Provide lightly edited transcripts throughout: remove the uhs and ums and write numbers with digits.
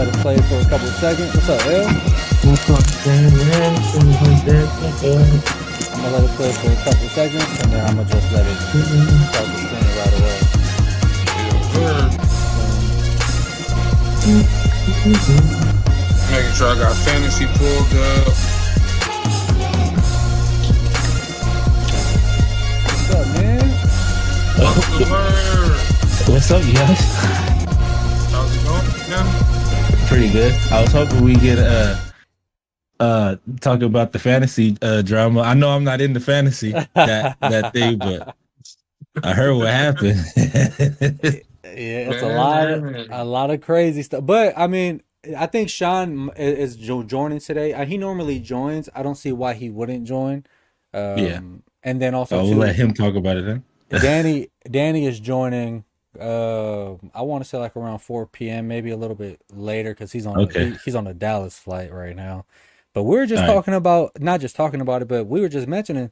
let it play for a couple of seconds. What's up, L? I'm gonna let it play for a couple of seconds, and then I'm gonna just let it start the stream right away. Making sure I got fantasy pulled up. What's up, man? What's the word? What's up, you guys? How's it going? Yeah. Pretty good. I was hoping we get talk about the fantasy drama. I know I'm not into fantasy that thing, but I heard what happened. Yeah, it's a lot of crazy stuff. But I mean, I think Sean is joining today. He normally joins. I don't see why he wouldn't join. Yeah. And then also we'll let him talk about it then. Danny is joining. I want to say like around 4 p.m., maybe a little bit later because he's on he's on a Dallas flight right now. But we're just talking about, not just talking about it, but we were just mentioning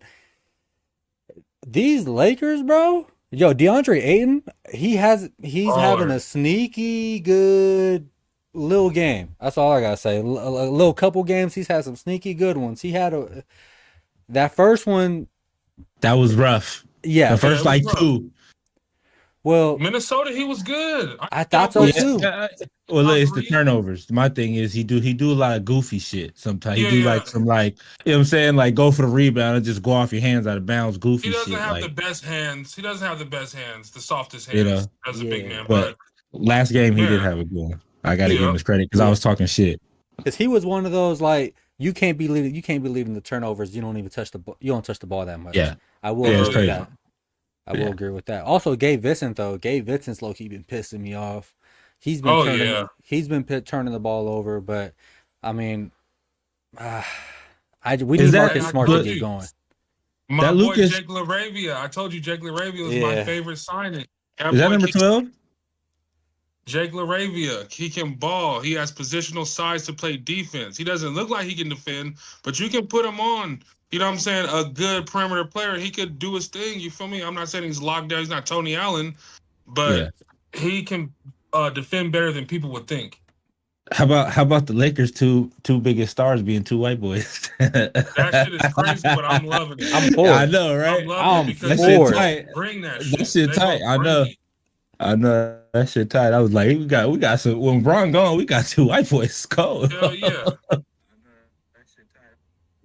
these Lakers, bro. Yo, DeAndre Ayton, he's having a sneaky good little game. That's all I gotta say. A little couple games, he's had some sneaky good ones. He had that first one. That was rough. Yeah, the first two. Well, Minnesota, he was good. I thought so too. Well, it's the turnovers. My thing is he do a lot of goofy shit sometimes. He do like some you know what I'm saying, like go for the rebound and just go off your hands out of bounds, goofy shit. He doesn't have the best hands. He doesn't have the best hands, the softest hands as a big man. But last game he did have a good one. I gotta give him his credit because I was talking shit. Because he was one of those like you can't be leading the turnovers. You don't even touch the ball. You don't touch the ball that much. Yeah, I will agree with that. I will agree with that. Also, Gabe Vincent's low key been pissing me off. He's been turning the ball over, but I mean, we need Marcus Smart to get going. My boy Jake LaRavia. I told you Jake LaRavia was my favorite signing. Is that number 12? Jake LaRavia. He can ball. He has positional size to play defense. He doesn't look like he can defend, but you can put him on. You know what I'm saying? A good perimeter player. He could do his thing. You feel me? I'm not saying he's locked down. He's not Tony Allen, but he can defend better than people would think. How about the Lakers' two biggest stars being two white boys? That shit is crazy, but I'm loving it. I'm for it. I know, right? I'm because for it. Bring that shit. That shit tight. I know that shit tight. I was like, we got some. When Bron gone, we got two white boys. Cold. Hell yeah.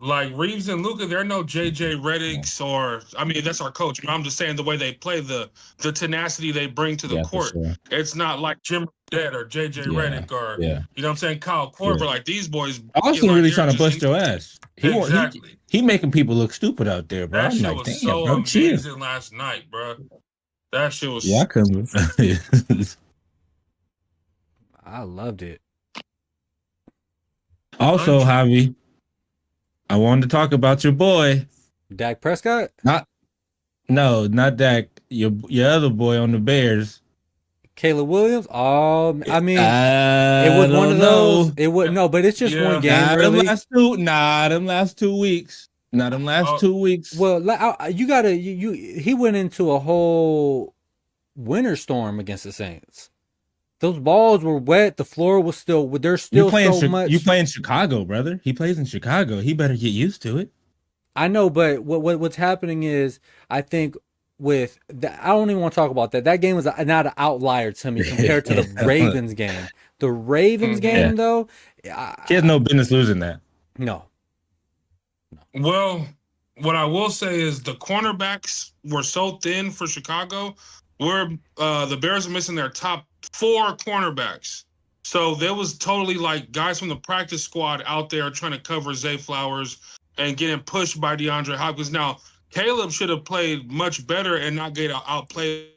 Like Reeves and Luka, they're no JJ Redicks or that's our coach. I'm just saying the way they play, the tenacity they bring to the court. Sure. It's not like Jim Dead or JJ Redick or you know what I'm saying, Kyle Korver. Like these boys. Austin really trying to bust your ass. Exactly. He making people look stupid out there, bro. That shit was so amazing last night, bro. That shit was. Yeah, I couldn't. I loved it. Also, Javi, I wanted to talk about your boy, Dak Prescott. Not Dak. Your other boy on the Bears, Caleb Williams. I mean, it was one of those. It would but it's just one game. Really. Them last 2 weeks. Not them last 2 weeks. Well, he went into a whole winter storm against the Saints. Those balls were wet. The floor was there's still so much. You play in Chicago, brother. He plays in Chicago. He better get used to it. I know, but what's happening is, I think I don't even want to talk about that. That game was not an outlier to me compared to the Ravens game. The Ravens game, though, he has no business losing that. No. Well, what I will say is the cornerbacks were so thin for Chicago. Where the Bears are missing their top 4 cornerbacks. So there was totally like guys from the practice squad out there trying to cover Zay Flowers and getting pushed by DeAndre Hopkins. Now, Caleb should have played much better and not get outplayed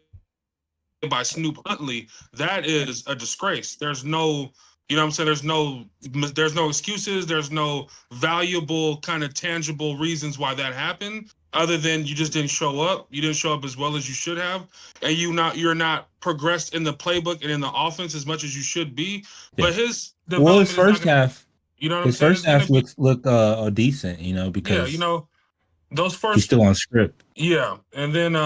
by Snoop Huntley. That is a disgrace. There's no, you know what I'm saying? There's no excuses. There's no valuable kind of tangible reasons why that happened. Other than you just didn't show up. You didn't show up as well as you should have. And you're not progressed in the playbook and in the offense as much as you should be. Yeah. But his first half, you know what I'm saying? His first half looked decent, because those first, he's still on script. Yeah. And then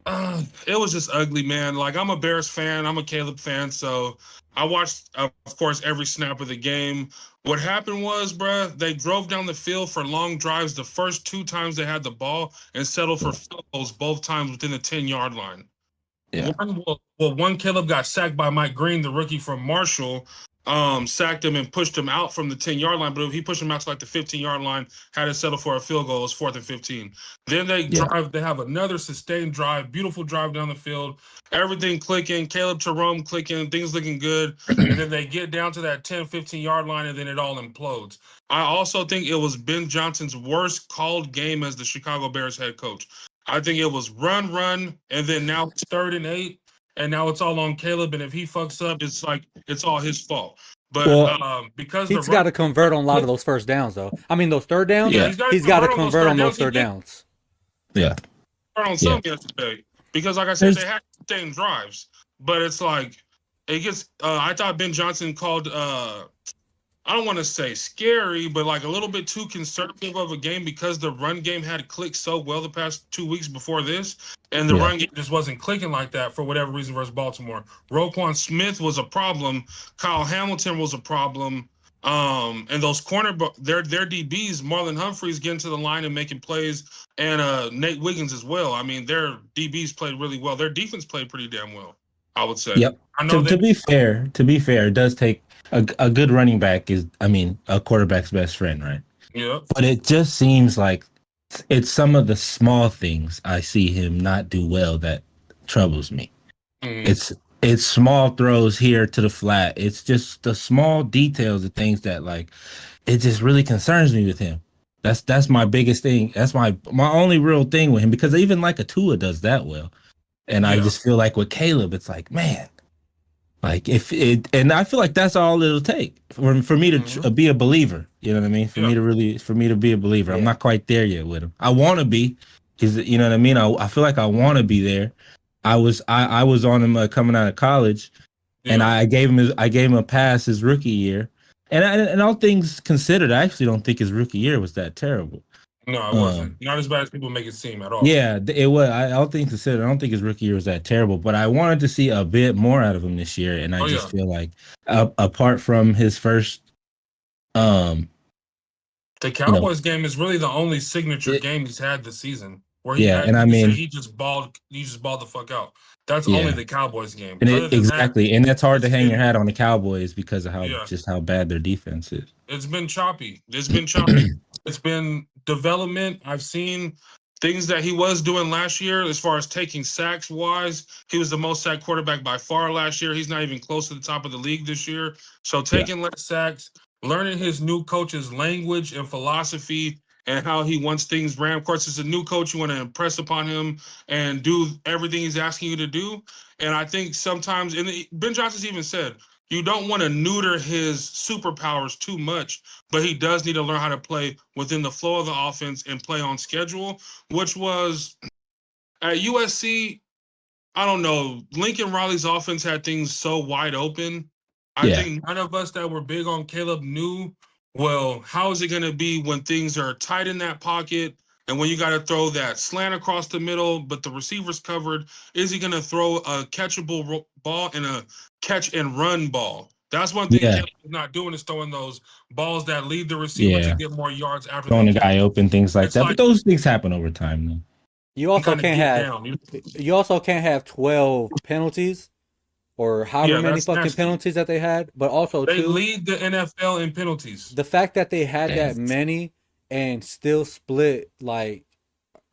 It was just ugly, man. Like, I'm a Bears fan. I'm a Caleb fan. So I watched, of course, every snap of the game. What happened was, bruh, they drove down the field for long drives the first 2 times they had the ball and settled for field goals both times within the 10-yard line. Yeah. One Caleb got sacked by Mike Green, the rookie from Marshall, sacked him and pushed him out from the 10-yard line. But if he pushed him out to like the 15-yard line, had to settle for a field goal. It was 4th and 15. Then they drive. They have another sustained drive, beautiful drive down the field. Everything clicking. Caleb Jerome clicking. Things looking good. And then they get down to that 10, 15-yard line, and then it all implodes. I also think it was Ben Johnson's worst called game as the Chicago Bears head coach. I think it was run, and then now it's 3rd and 8, and now it's all on Caleb. And if he fucks up, it's like it's all his fault. But because he's got to convert on a lot of those first downs, though. I mean, those third downs. Yeah, he's got to convert on those third downs. Yeah, on some yesterday because, like I said, they had sustained drives, but it's like it gets. I thought Ben Johnson called. I don't want to say scary, but like a little bit too conservative of a game because the run game had clicked so well the past 2 weeks before this, and the run game just wasn't clicking like that for whatever reason versus Baltimore. Roquan Smith was a problem. Kyle Hamilton was a problem. And those their DBs, Marlon Humphreys getting to the line and making plays, and Nate Wiggins as well. I mean, their DBs played really well. Their defense played pretty damn well, I would say. Yep. I know to be fair, it does take a good running back a quarterback's best friend, right? Yeah. But it just seems like it's some of the small things I see him not do well that troubles me. Mm-hmm. It's small throws here to the flat. It's just the small details of things that like it just really concerns me with him. That's my biggest thing. That's my only real thing with him because even like a Tua does that well. And I just feel like with Caleb, it's like, man, like and I feel like that's all it'll take for me to be a believer. You know what I mean? For me to be a believer. I'm not quite there yet with him. I want to be, because you know what I mean. I feel like I want to be there. I was on him coming out of college, and I gave him a pass his rookie year, and all things considered, I actually don't think his rookie year was that terrible. No, it wasn't. Not as bad as people make it seem at all. Yeah, it was. I don't think his rookie year was that terrible, but I wanted to see a bit more out of him this year, and I just feel like, apart from his first, the Cowboys game is really the only signature game he's had this season where he he just balled the fuck out. That's only the Cowboys game. And and that's hard to hang your hat on the Cowboys because of how bad their defense is. It's been choppy. It's been development. I've seen things that he was doing last year as far as taking sacks wise. He was the most sacked quarterback by far last year. He's not even close to the top of the league this year. So taking less sacks, learning his new coach's language and philosophy and how he wants things ran. Of course, it's a new coach. You want to impress upon him and do everything he's asking you to do. And I think sometimes, and Ben Johnson's even said, you don't want to neuter his superpowers too much, but he does need to learn how to play within the flow of the offense and play on schedule, which was at USC. I don't know. Lincoln Riley's offense had things so wide open. I think none of us that were big on Caleb knew, well, how is it going to be when things are tight in that pocket and when you got to throw that slant across the middle, but the receiver's covered? Is he going to throw a catchable ball and a catch and run ball? That's one thing Caleb is not doing, is throwing those balls that lead the receiver to get more yards after throwing the guy open, things like that. Like, but those things happen over time, though. You also can't have 12 penalties or however many fucking penalties that they had, but also they lead the NFL in penalties. The fact that they had that many and still split like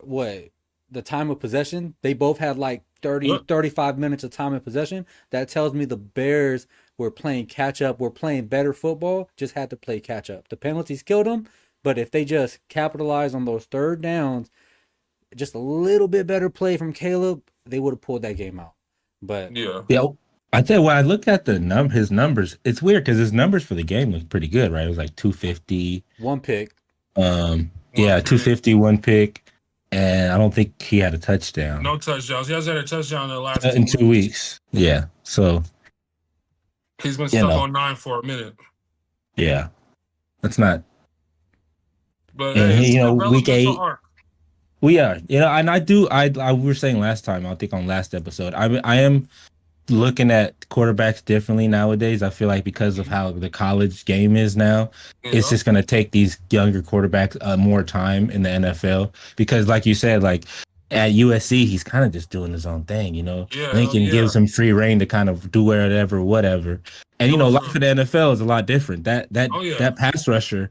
the time of possession, they both had like 35 minutes of time of possession. That tells me the Bears were playing catch up, were playing better football, just had to play catch up. The penalties killed them, but if they just capitalize on those third downs, just a little bit better play from Caleb, they would have pulled that game out. But I tell you what, I look at his numbers. It's weird because his numbers for the game look pretty good, right? It was like 250, one pick. 250, one pick, and I don't think he had a touchdown. No touchdowns. He hasn't had a touchdown in the last in 2 weeks. Yeah, so he's been stuck on 9 for a minute. Yeah, that's not. But week 8. We are, and I do. I we were saying last time. I think on last episode, I am looking at quarterbacks differently nowadays. I feel like because of how the college game is now, it's Yeah, just going to take these younger quarterbacks more time in the NFL. Because, like you said, like at USC, he's kind of just doing his own thing. yeah, hell Lincoln yeah. gives him free reign to kind of do whatever. And It was life in the NFL is a lot different. That that oh yeah. that pass rusher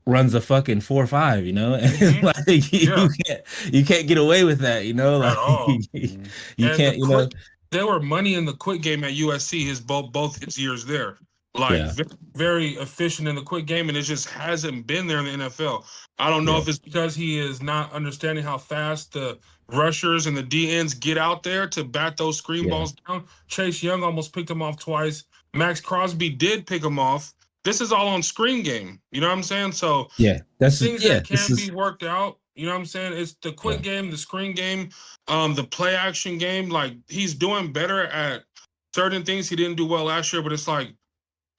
runs a fucking 4.5, and Hmm. like Yeah, you can't get away with that, at like all. Mhm. you And the can't, quick, there were money in the quick game at USC. His both his years there, like yeah, very efficient in the quick game, and it just hasn't been there in the NFL. I don't know yeah, if it's because he is not understanding how fast the rushers and the DNs get out there to bat those screen yeah, balls down. Chase Young almost picked him off twice. Max Crosby did pick him off. This is all on screen game. You know what I'm saying? So things that this can be is worked out. You know what I'm saying? It's the yeah, quick game, the screen game, the play action game. Like he's doing better at certain things he didn't do well last year, but it's like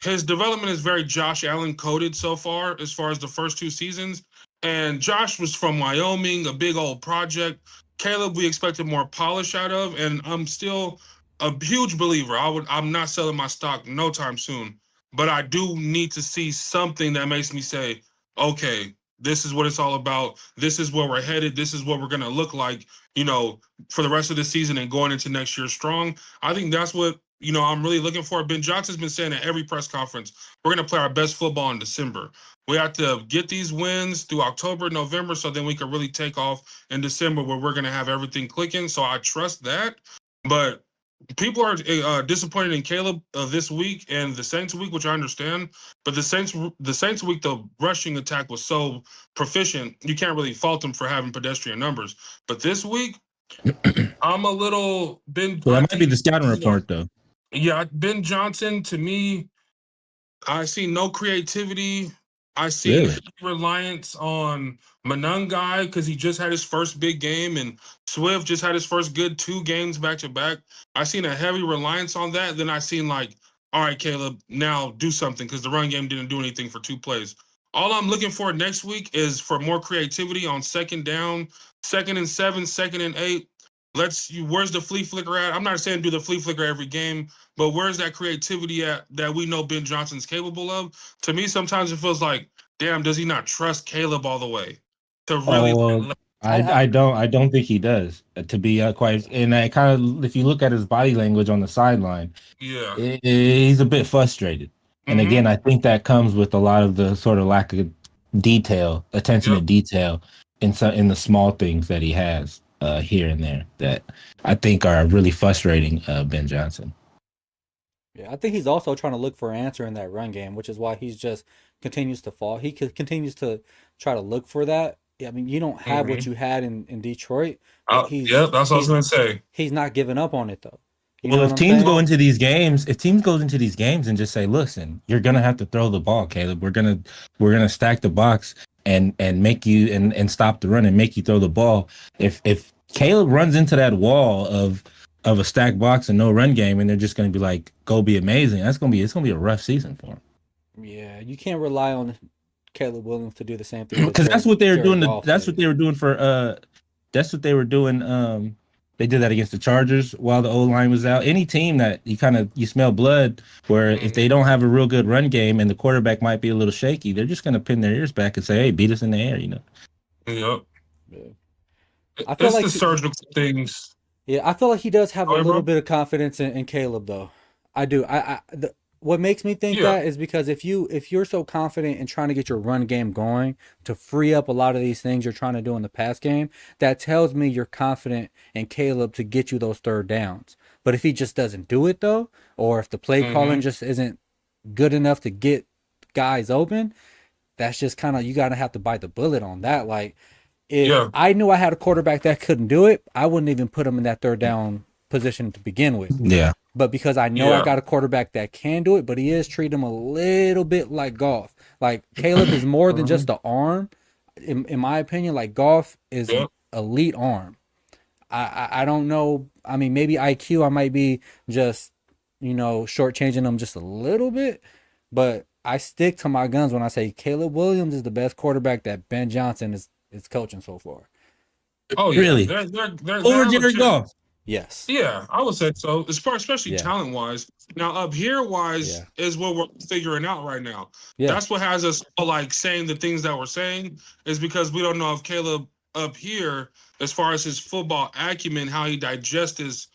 his development is very Josh Allen coded so far as the first two seasons. And Josh was from Wyoming, a big old project. Caleb, we expected more polish out of, and I'm still a huge believer. I'm not selling my stock no time soon, but I do need to see something that makes me say, okay, this is what it's all about. This is where we're headed. This is what we're gonna look like, you know, for the rest of the season and going into next year strong. I think that's what I'm really looking for. Ben Johnson's been saying at every press conference, we're going to play our best football in December. We have to get these wins through October, November, so then we can really take off in December where we're going to have everything clicking. So I trust that. But people are disappointed in Caleb this week and the Saints week, which I understand. But the Saints week, the rushing attack was so proficient, you can't really fault them for having pedestrian numbers. But this week, I'm a little been. well, I that might be think the scouting you know report though. yeah, Ben Johnson, to me, I see no creativity. I seen Really? heavy reliance on Manungai because he just had his first big game, and Swift just had his first good 2 games back to back. I seen a heavy reliance on that. Then I seen like, all right, Caleb, now do something because the run game didn't do anything for 2 plays. All I'm looking for next week is for more creativity on second down, 2nd and 7, 2nd and 8. Where's the flea flicker at? I'm not saying do the flea flicker every game, but where's that creativity at that we know Ben Johnson's capable of? To me, sometimes it feels like, damn, does he not trust Caleb all the way to really? Oh, well, I, I I don't I don't think he does, to be quite. And I kind of, if you look at his body language on the sideline, Yeah. he's a bit frustrated. And Mm-hmm. again, I think that comes with a lot of the sort of lack of attention to Yep. detail in the small things that he has here and there that I think are really frustrating Ben Johnson. Yeah, I think he's also trying to look for an answer in that run game, which is why he's just continues to fall. Continues to try to look for that. Yeah, I mean, you don't have what Mm-hmm. you had in Detroit, but Yep. That's what I was gonna say. he's not giving up on it though. You know Well, what I'm saying? if teams goes into these games and just say, "Listen, you're gonna have to throw the ball, Caleb. We're gonna stack the box and make you and stop the run and make you throw the ball." If Caleb runs into that wall of a stacked box and no run game, and they're just gonna be like, "Go be amazing." It's gonna be a rough season for him. Yeah, you can't rely on Caleb Williams to do the same thing that Because that's what they were Jared doing. Goff That's what did. they were doing for. That's what they were doing. They did that against the Chargers while the O line was out. Any team that you smell blood, where if they Mm-hmm. don't have a real good run game and the quarterback might be a little shaky, they're just gonna pin their ears back and say, "Hey, beat us in the air." Yep. Yeah. I feel It's like the surgical things. yeah, I feel like he does have a Oh, little bro. bit of confidence in Caleb though. I do. What makes me think Yeah. that is because if you're so confident in trying to get your run game going to free up a lot of these things you're trying to do in the pass game, that tells me you're confident in Caleb to get you those third downs. But if he just doesn't do it though, or if the play calling Mm-hmm. just isn't good enough to get guys open, that's just kind of you gotta have to bite the bullet on that. Like if Yeah. I knew I had a quarterback that couldn't do it, I wouldn't even put him in that third down position to begin with. Yeah. But because I know I Yeah. got a quarterback that can do it, but he is treating him a little bit like Goff. Like Caleb is more than Mm-hmm. just the arm. In my opinion, like Goff is an Yep. elite arm. I don't know. I mean, maybe IQ I might be just, shortchanging him just a little bit, but I stick to my guns when I say Caleb Williams is the best quarterback that Ben Johnson is coaching so far. Oh yeah, Really? they Over have a Jared chance. Goff. Yes. Yeah, I would say so. Especially Yeah. talent wise. Now up here wise is what we're figuring out right now. Yeah. That's what has us all like saying the things that we're saying is because we don't know if Caleb up here, as far as his football acumen, how he digests his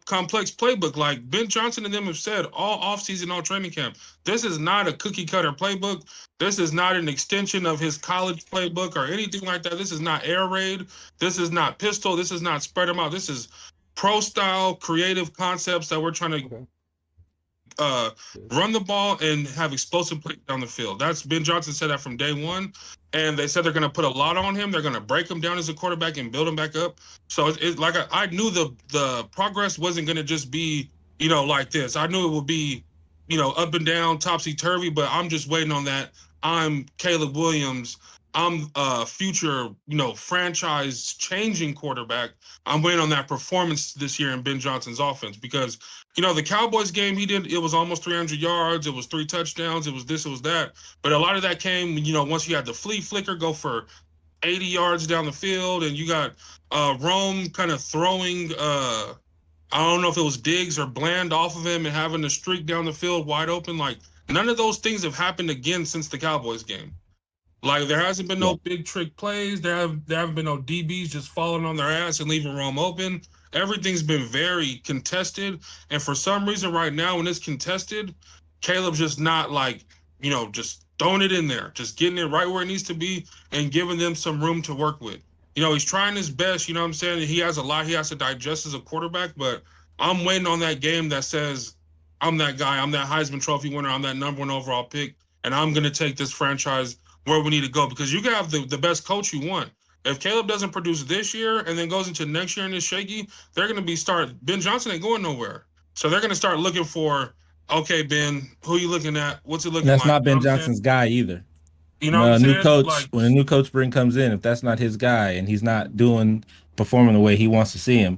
complex playbook. Like Ben Johnson and them have said all offseason, all training camp, this is not a cookie cutter playbook. This is not an extension of his college playbook or anything like that. This is not air raid. This is not pistol. This is not spread them out. This is pro style creative concepts that we're trying to run the ball and have explosive play down the field. That's Ben Johnson said that from day one, and they said they're going to put a lot on him. They're going to break him down as a quarterback and build him back up. So it's like I knew the progress wasn't going to just be like this. I knew it would be up and down, topsy turvy. But I'm just waiting on that. I'm Caleb Williams. I'm a future, franchise changing quarterback. I'm waiting on that performance this year in Ben Johnson's offense because, the Cowboys game it was almost 300 yards. It was 3 touchdowns. It was this, it was that. But a lot of that came, once you had the flea flicker go for 80 yards down the field and you got Rome kind of throwing, I don't know if it was Diggs or Bland off of him and having the streak down the field wide open. Like none of those things have happened again since the Cowboys game. Like there hasn't been no big trick plays. There haven't been no DBs just falling on their ass and leaving Rome open. Everything's been very contested, and for some reason, right now when it's contested, Caleb's just not just throwing it in there, just getting it right where it needs to be, and giving them some room to work with. He's trying his best. You know what I'm saying? He has a lot he has to digest as a quarterback, but I'm waiting on that game that says, I'm that guy. I'm that Heisman Trophy winner. I'm that #1 overall pick, and I'm going to take this franchise where we need to go because you can have the best coach you want. If Caleb doesn't produce this year and then goes into next year and is shaky, they're going to Ben Johnson ain't going nowhere. So they're going to start looking for, okay, Ben, who you looking at? What's it looking And that's like? not Ben Johnson's guy either. You know what I'm saying? When a new coach comes in, if that's not his guy and he's not performing the way he wants to see him,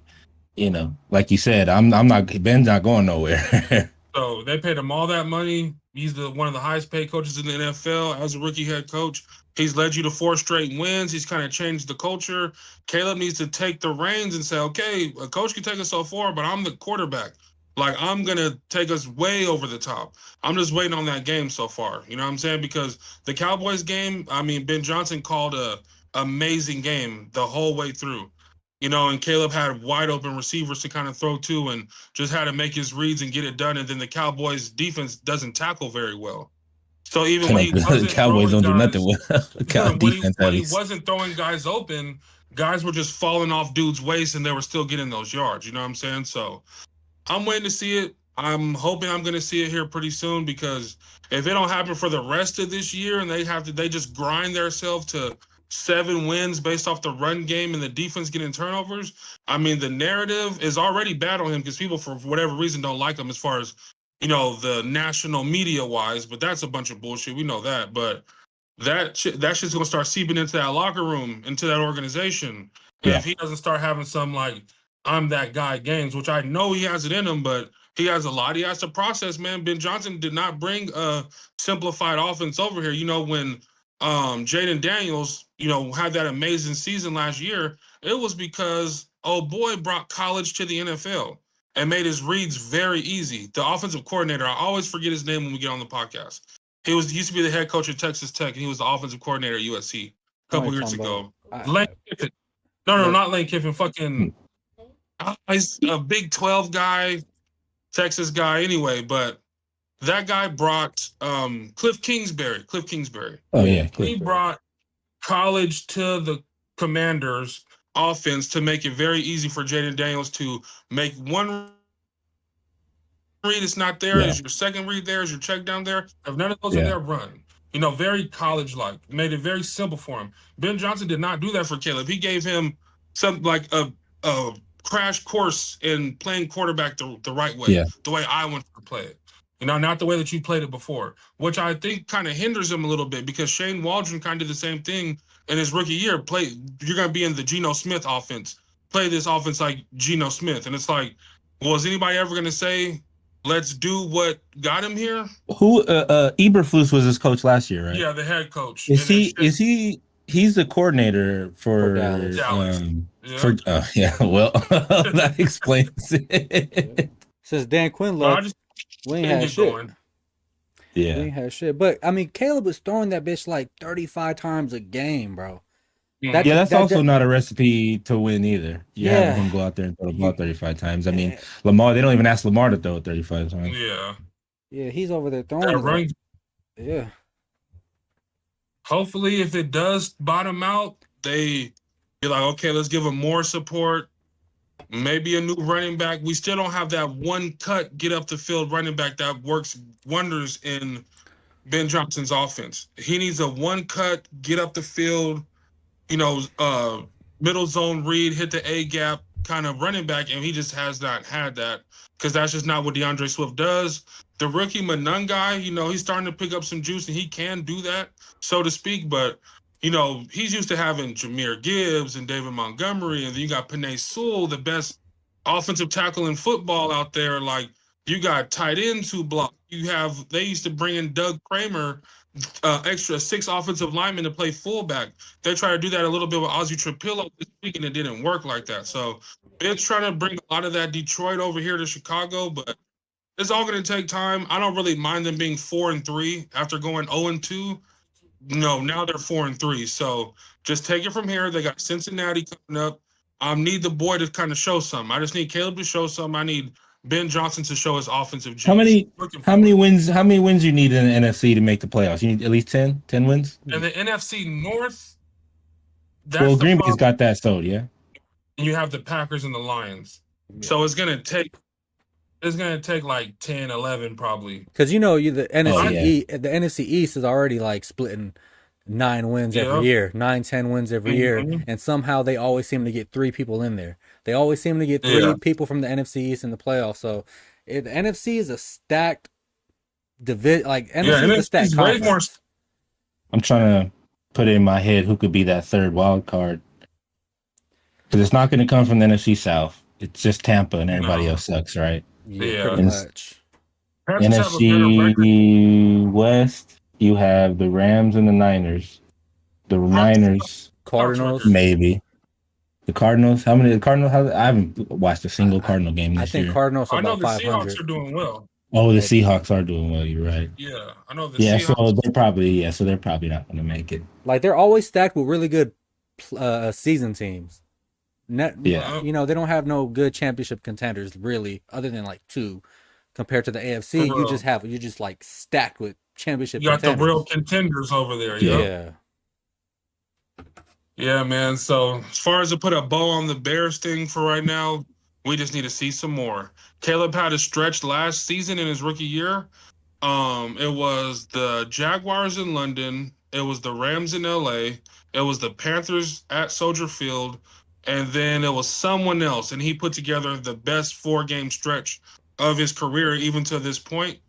like you said, Ben's not going nowhere. So they paid him all that money. He's one of the highest paid coaches in the NFL as a rookie head coach. He's led you to 4 straight wins. He's kind of changed the culture. Caleb needs to take the reins and say, okay, a coach can take us so far, but I'm the quarterback. Like, I'm going to take us way over the top. I'm just waiting on that game so far. You know what I'm saying? Because the Cowboys game, Ben Johnson called a amazing game the whole way through. And Caleb had wide open receivers to kind of throw to and just had to make his reads and get it done. And then the Cowboys defense doesn't tackle very well. So even when he wasn't Cowboys don't do nothing when he wasn't throwing guys open, guys were just falling off dudes' waist and they were still getting those yards. You know what I'm saying? So I'm waiting to see it. I'm hoping I'm going to see it here pretty soon because if it don't happen for the rest of this year and they just grind themselves to 7 wins based off the run game and the defense getting turnovers, the narrative is already bad on him because people, for whatever reason, don't like him as far as, the national media wise, but that's a bunch of bullshit. We know that, but that shit's going to start seeping into that locker room, into that organization. And if he doesn't start having some, I'm that guy games, which I know he has it in him, but he has a lot he has to process, man. Ben Johnson did not bring a simplified offense over here. When Jaden Daniels, had that amazing season last year, it was because old boy brought college to the NFL and made his reads very easy. The offensive coordinator, I always forget his name when we get on the podcast. He used to be the head coach at Texas Tech, and he was the offensive coordinator at USC a couple years ago. Lane Kiffin. No, not Lane Kiffin. Fucking, he's a Big 12 guy, Texas guy anyway, but that guy brought Cliff Kingsbury. Oh, yeah. He brought college to the Commanders offense to make it very easy for Jaden Daniels to make one read. It's not there. Is your second read there? Is your check down there? If none of those are there, run. Very college-like. Made it very simple for him. Ben Johnson did not do that for Caleb. He gave him something like a crash course in playing quarterback the right way, the way I want to play it. Not the way that you played it before, which I think kind of hinders him a little bit because Shane Waldron kind of did the same thing in his rookie year. You're going to be in the Geno Smith offense. Play this offense like Geno Smith. And it's like, well, is anybody ever going to say, let's do what got him here? Who Eberflus was his coach last year, right? Yeah, the head coach. Is he he's the coordinator For for Dallas. for yeah. Well, that explains it. Since Dan Quinn But I left, just we ain't didn't had get shit. going. We Yeah, ain't had shit. But I mean, Caleb was throwing that bitch like 35 times a game, bro. Mhm. yeah. That's also That not a recipe to win either. You're having yeah. him go out there and throw the ball You 35 times. I mean, eh, Lamar. They don't even ask Lamar to throw it 35 times. Yeah. yeah, he's over there That throwing it like run. yeah. Hopefully, if it does bottom out, they be like, okay, let's give him more support. Maybe a new running back. We still don't have that one cut, get up the field running back that works wonders in Ben Johnson's offense. He needs a one cut, get up the field, you know, middle zone read, hit the A gap kind of running back, and he just has not had that because that's just not what DeAndre Swift does. The rookie Manung guy, you know, he's starting to pick up some juice and he can do that, so to speak. But, you know, he's used to having Jahmyr Gibbs and David Montgomery, and then you got Penei Sewell, the best offensive tackle in football out there. Like, you got tight ends who block. They used to bring in Doug Kramer, extra 6 offensive linemen to play fullback. They tried to do that a little bit with Ozzie Trapillo this week, and it didn't work like that. So Ben's trying to bring a lot of that Detroit over here to Chicago, but it's all going to take time. I don't really mind them being 4-3 after going 0-2. No, now they're 4-3. So just take it from here. They got Cincinnati coming up. I need the boy to kind of show something. I just need Caleb to show something. I need Ben Johnson to show his offensive How juice. many how many wins how many wins you need in the NFC to make the playoffs? You need at least 10 wins? And the NFC North, Well, that's the Green Bay's problem. got that sold, yeah. You have the Packers and the Lions. Yeah. So it's gonna take like 10, 11 probably. Because you know the NFC yeah. the NFC East is already like splitting 9 wins every Yeah. year, 9-10 wins every year, Mhm. and somehow they always seem to get 3 people in there. They always seem to get three Yeah. people from the NFC East in the playoffs. So the NFC is a stacked division. Like NFC is a stacked it's way more. conference. I'm trying to put it in my head who could be that third wild card. Because it's not going to come from the NFC South. It's just Tampa and everybody No. else sucks, right? Yeah. Pretty much. Panthers have a better record. NFC West, you have the Rams and the Niners. The Niners, Cardinals. maybe. The Cardinals, how many? The Cardinals, I haven't watched a single Cardinal game I this think year. Cardinals are I know about the 500. Seahawks are doing well. Oh, the Seahawks are doing well. You're right. Yeah, I know the Yeah, Seahawks. so they're probably not going to make it. Like they're always stacked with really good season teams. Yeah. You know, they don't have no good championship contenders really, other than like 2 compared to the AFC. For real. You're just like stacked with championship You got contenders. the real contenders over there. Yeah. Yeah, man. So as far as to put a bow on the Bears thing for right now, we just need to see some more. Caleb had a stretch last season in his rookie year. It was the Jaguars in London. It was the Rams in LA. It was the Panthers at Soldier Field. And then it was someone else. And he put together the best 4-game stretch of his career, even to this point.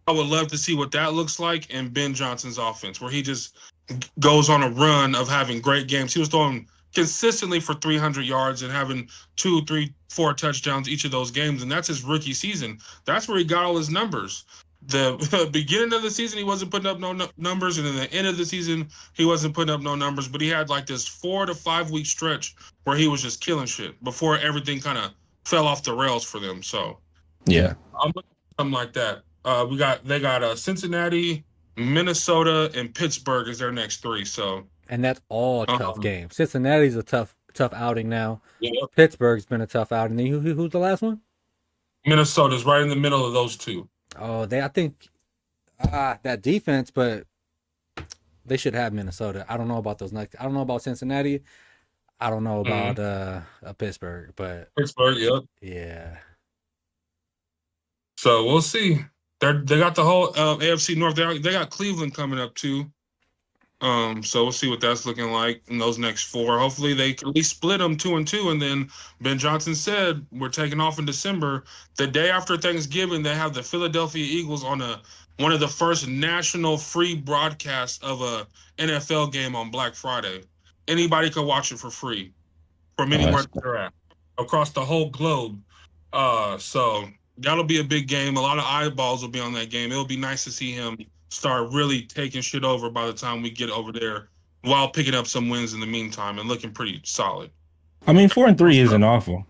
I would love to see what that looks like in Ben Johnson's offense, where he just goes on a run of having great games. He was throwing consistently for 300 yards and having 2, 3, 4 touchdowns each of those games. And that's his rookie season. That's where he got all his numbers. The beginning of the season, he wasn't putting up no numbers. And in the end of the season, he wasn't putting up no numbers. But he had like this 4 to 5 week stretch where he was just killing shit before everything kind of fell off the rails for them. So Yeah. I'm looking for something like that. They got Cincinnati, Minnesota, and Pittsburgh as their next 3. So, And that's all tough games. Cincinnati's a tough outing now. yeah. Pittsburgh's been a tough outing. Then who's the last one? Minnesota's right in the middle of those 2. Oh, I think that defense, but they should have Minnesota. I don't know about those next. I don't know about Cincinnati. I don't know about Pittsburgh, but Pittsburgh, yep. Yeah. So we'll see. They got the whole AFC North. They got Cleveland coming up too. So we'll see what that's looking like in those next 4. Hopefully they can at least split them 2-2. And then Ben Johnson said we're taking off in December. The day after Thanksgiving, they have the Philadelphia Eagles on one of the first national free broadcasts of a NFL game on Black Friday. Anybody can watch it for free from anywhere they're at across the whole globe. So that'll be a big game. A lot of eyeballs will be on that game. It'll be nice to see him start really taking shit over by the time we get over there while picking up some wins in the meantime and looking pretty solid. I mean, 4-3 isn't awful.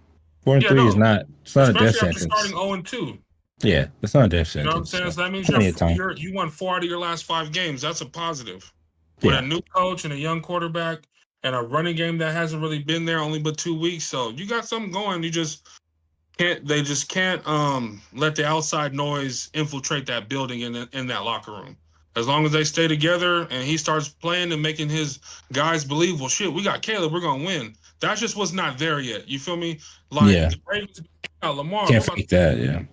4-3 is not. It's not a death especially after sentence. starting 0-2. Yeah, it's not a death You know what I'm sentence. saying? So that means plenty of time. you won 4 out of your last 5 games. That's a positive. Yeah. With a new coach and a young quarterback and a running game that hasn't really been there only but 2 weeks. So you got something going. You just can't. They just can't let the outside noise infiltrate that building in that locker room. As long as they stay together and he starts playing and making his guys believe, well, shit, we got Caleb, we're gonna win. That just was not there yet. You feel me? Like the Ravens, Lamar, can't fake that.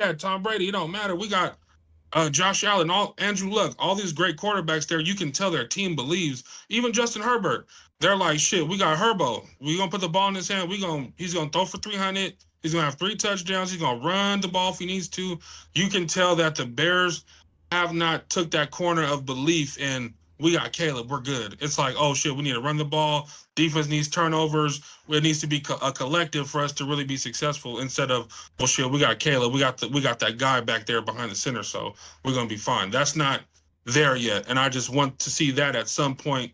Yeah, Tom Brady. It don't matter. We got Josh Allen, Andrew Luck, all these great quarterbacks there. You can tell their team believes. Even Justin Herbert, they're like, shit, we got Herbo. We gonna put the ball in his hand. He's gonna throw for 300. He's gonna have 3 touchdowns. He's gonna run the ball if he needs to. You can tell that the Bears have not took that corner of belief in we got Caleb, we're good. It's like, oh shit, we need to run the ball. Defense needs turnovers. It needs to be a collective for us to really be successful. Instead of, well shit, we got Caleb, we got that guy back there behind the center, so we're gonna be fine. That's not there yet, and I just want to see that at some point,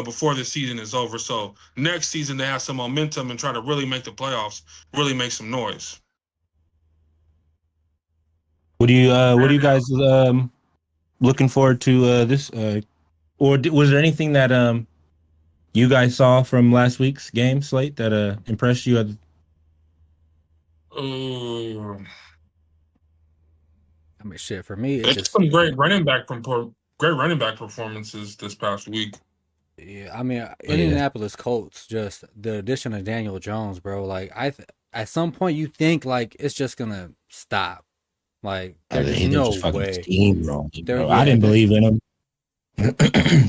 before the season is over. So next season they have some momentum and try to really make the playoffs, really make some noise. What do you guys looking forward to this? Or was there anything that you guys saw from last week's game slate that impressed you? I mean, shit. For me, it's just some great running back performances this past week. Yeah, I mean, Indianapolis Colts, just the addition of Daniel Jones, bro. Like, at some point you think like it's just gonna stop. Like, there's no way. I didn't believe in him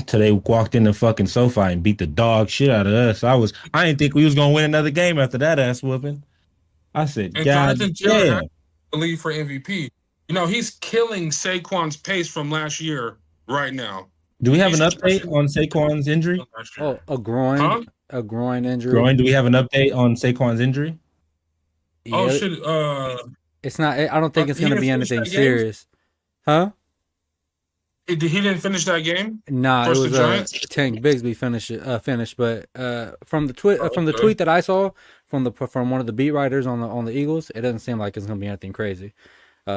till they walked in the fucking SoFi and beat the dog shit out of us. I didn't think we was gonna win another game after that ass whooping. I said, and God Jonathan Taylor believe for MVP. He's killing Saquon's pace from last year right now. Do we have an update on Saquon's injury? Oh, a groin injury. Groin. Do we have an update on Saquon's injury? Yeah, oh shit. It's not. I don't think it's going to be anything serious. Huh? He didn't finish that game. Nah, it was Tank Bigsby finished. But from the tweet that I saw from one of the beat writers on the Eagles, it doesn't seem like it's going to be anything crazy.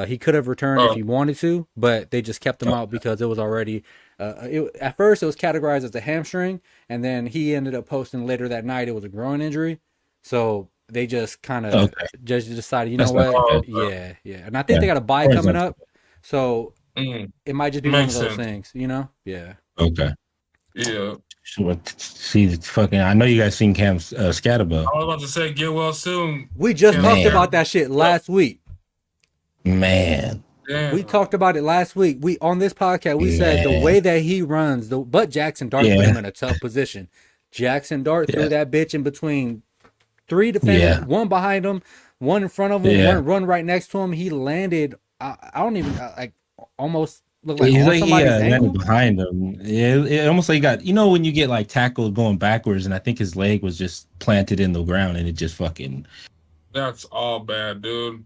He could have returned if he wanted to, but they just kept him out because it was already. At first, it was categorized as a hamstring, and then he ended up posting later that night it was a groin injury. So they just kind of just decided, what? Yeah. And I think they got a bye coming up, so it might just be one of those things, Yeah. Okay. Yeah. See, fucking. I know you guys seen Cam's Scatterbug. I was about to say, get well soon. We just talked about that shit last week. Man. Damn. We talked about it last week. We on this podcast we said the way that he runs, but Jackson Dart put him in a tough position. Jackson Dart threw that bitch in between 3 defenders, one behind him, one in front of him, one run right next to him. He landed. I don't even almost look like on somebody's ankle behind him. Yeah, it almost like he got when you get like tackled going backwards, and I think his leg was just planted in the ground, and it just fucking. That's all bad, dude.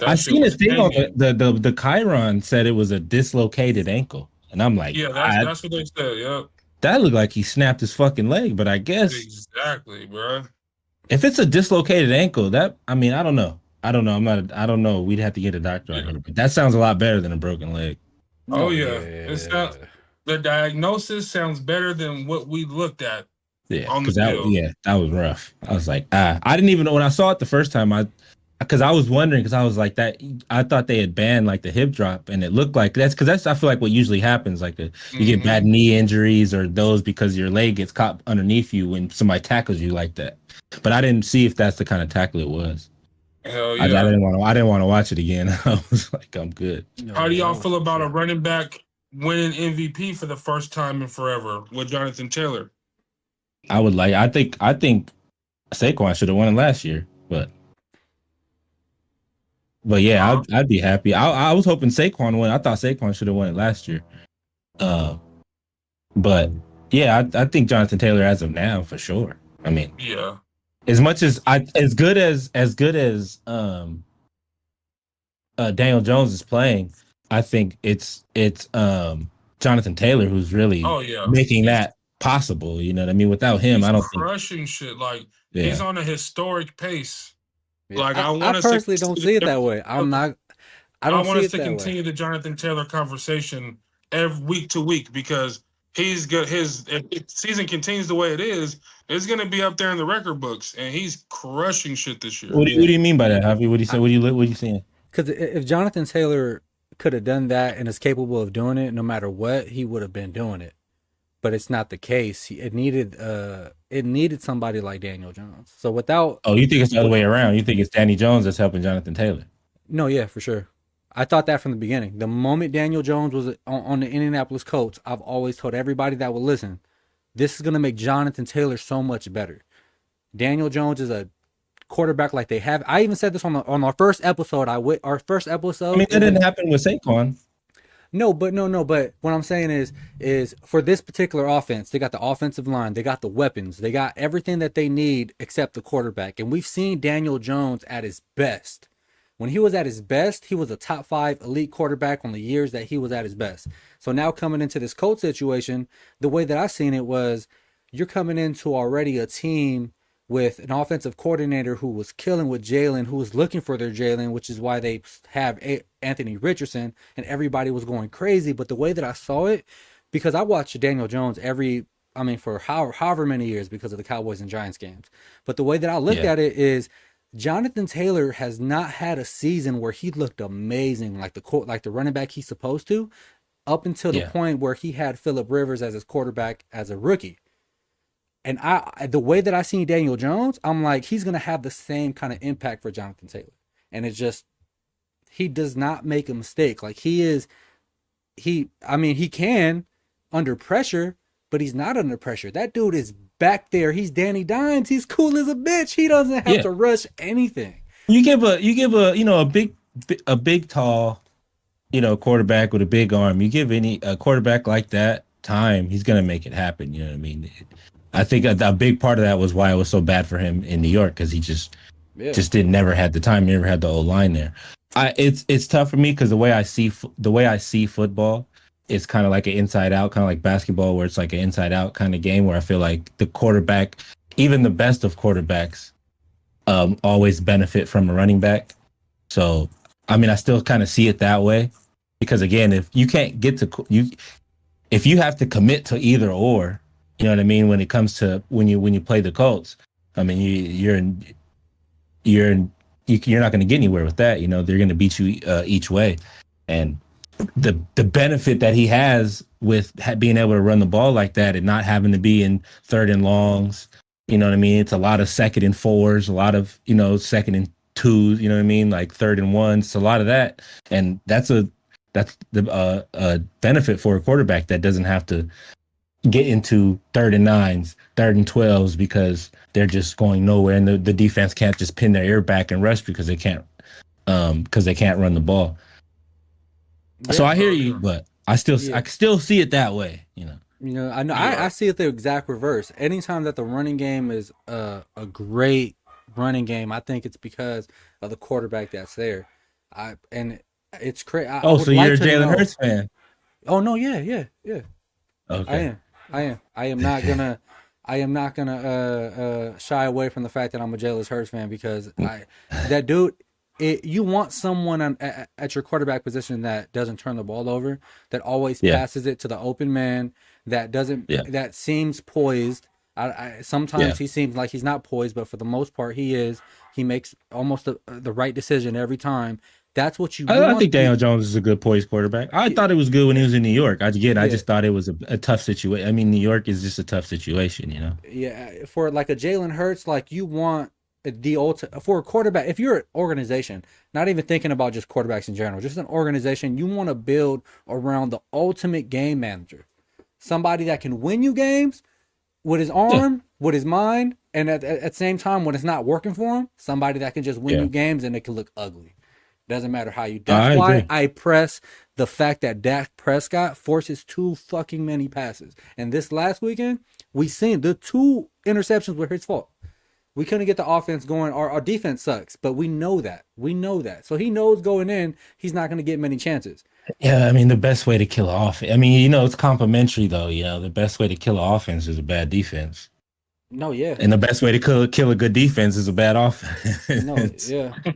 I seen a thing on the Chiron said it was a dislocated ankle, and I'm like, that's what they said. Yep. That looked like he snapped his fucking leg, but I guess exactly, bro. If it's a dislocated ankle, I don't know. I don't know. We'd have to get a doctor on here, but that sounds a lot better than a broken leg. Oh yeah, it's not. The diagnosis sounds better than what we looked at. Yeah, because that was rough. I was like, I didn't even know when I saw it the first time. Because I was wondering, because I was like that. I thought they had banned like the hip drop, and it looked like that's I feel like what usually happens. Like you get bad knee injuries or those because your leg gets caught underneath you when somebody tackles you like that. But I didn't see if that's the kind of tackle it was. Hell yeah! I didn't want to watch it again. I was like, I'm good. How do y'all feel about a running back winning MVP for the first time in forever with Jonathan Taylor? I think Saquon should have won it last year, but yeah, I'd be happy. I was hoping Saquon won. I thought Saquon should have won it last year. But yeah, I think Jonathan Taylor as of now for sure. I mean, yeah. As much as as good as Daniel Jones is playing, I think it's Jonathan Taylor who's really making that possible. You know what I mean? Without him, He's I don't think. crushing shit. Like he's Yeah. on a historic pace. Yeah, Like I, I I want to personally don't see it that way. I I don't want see us it to that way. continue the Jonathan Taylor conversation every week to week because he's good. If the season continues the way it is, it's going to be up there in the record books, and he's crushing shit this year. What do Yeah, you mean by that, Javi? What do you say? What are you saying? because if Jonathan Taylor could have done that and is capable of doing it, no matter what, he would have been doing it. But it's not the case. It needed somebody like Daniel Jones. So without, Oh, you think it's the other way around? You think it's Danny Jones that's helping Jonathan Taylor? no, yeah, for sure. I thought that from the beginning. The moment Daniel Jones was on the Indianapolis Colts, I've always told everybody that will listen, this is going to make Jonathan Taylor so much better. Daniel Jones is a quarterback like they have. I even said this on our first episode. Our first I mean, episode that is didn't happen with Saquon. no, but no. But what I'm saying is for this particular offense, they got the offensive line, they got the weapons, they got everything that they need except the quarterback. And we've seen Daniel Jones at his best. When he was at his best, he was a top 5 elite quarterback on the years that he was at his best. So now coming into this Colts situation, the way that I seen it was, you're coming into already a team with an offensive coordinator who was killing with Jalen, who was looking for their Jalen, which is why they have Anthony Richardson, and everybody was going crazy. But the way that I saw it, because I watched Daniel Jones for however many years because of the Cowboys and Giants games. But the way that I looked at it is, Jonathan Taylor has not had a season where he looked amazing like the running back he's supposed to, up until the point where he had Phillip Rivers as his quarterback as a rookie. And the way that I seen Daniel Jones, I'm like, he's gonna have the same kind of impact for Jonathan Taylor. And it's just, he does not make a mistake. Like he can under pressure, but he's not under pressure. That dude is back there. He's Danny Dimes. He's cool as a bitch. He doesn't have to rush anything. You give a big tall, quarterback with a big arm. You give a quarterback like that time, he's gonna make it happen. You know what I mean? I think a big part of that was why it was so bad for him in New York, because he just never had the time, never had the old line there. It's tough for me because the way I see football, it's kind of like an inside out, kind of like basketball, where it's like an inside out kind of game, where I feel like the quarterback, even the best of quarterbacks, always benefit from a running back. So, I mean, I still kind of see it that way, because again, if you can't get to if you have to commit to either or, you know what I mean, when it comes to when you play the Colts, I mean, you're not going to get anywhere with that. They're going to beat you each way, and the benefit that he has with being able to run the ball like that and not having to be in third and longs, you know what I mean? It's a lot of second and fours, a lot of, second and twos, you know what I mean? Like third and ones, it's a lot of that. And that's the benefit for a quarterback that doesn't have to get into third and nines, third and 12s, because they're just going nowhere. And the defense can't just pin their ear back and rush because they can't run the ball. Yeah, so I hear you, but I still see it that way, I know. I see it the exact reverse. Anytime that the running game is a great running game, I think it's because of the quarterback that's there. It's crazy. So you're a Jalen Hurts fan? Oh no, yeah. Okay. I am not gonna shy away from the fact that I'm a Jalen Hurts fan, because that dude. You want someone at your quarterback position that doesn't turn the ball over, that always passes it to the open man, that seems poised. Sometimes he seems like he's not poised, but for the most part he is. He makes almost the right decision every time. That's what you want. I think Daniel Jones is a good poised quarterback. I thought it was good when he was in New York. I just thought it was a tough situation. I mean, New York is just a tough situation, Yeah, for like a Jalen Hurts, like you want for a quarterback, if you're an organization, not even thinking about just quarterbacks in general, just an organization, you want to build around the ultimate game manager, somebody that can win you games with his arm, with his mind, and at the same time, when it's not working for him, somebody that can just win you games and it can look ugly. Doesn't matter how you. That's why I press the fact that Dak Prescott forces too fucking many passes, and this last weekend we seen the 2 interceptions were his fault. We couldn't get the offense going. Our defense sucks, but we know that. We know that. So he knows going in, he's not going to get many chances. Yeah, I mean, the best way to kill an offense. I mean, it's complimentary though. The best way to kill an offense is a bad defense. No, yeah. And the best way to kill a good defense is a bad offense. No,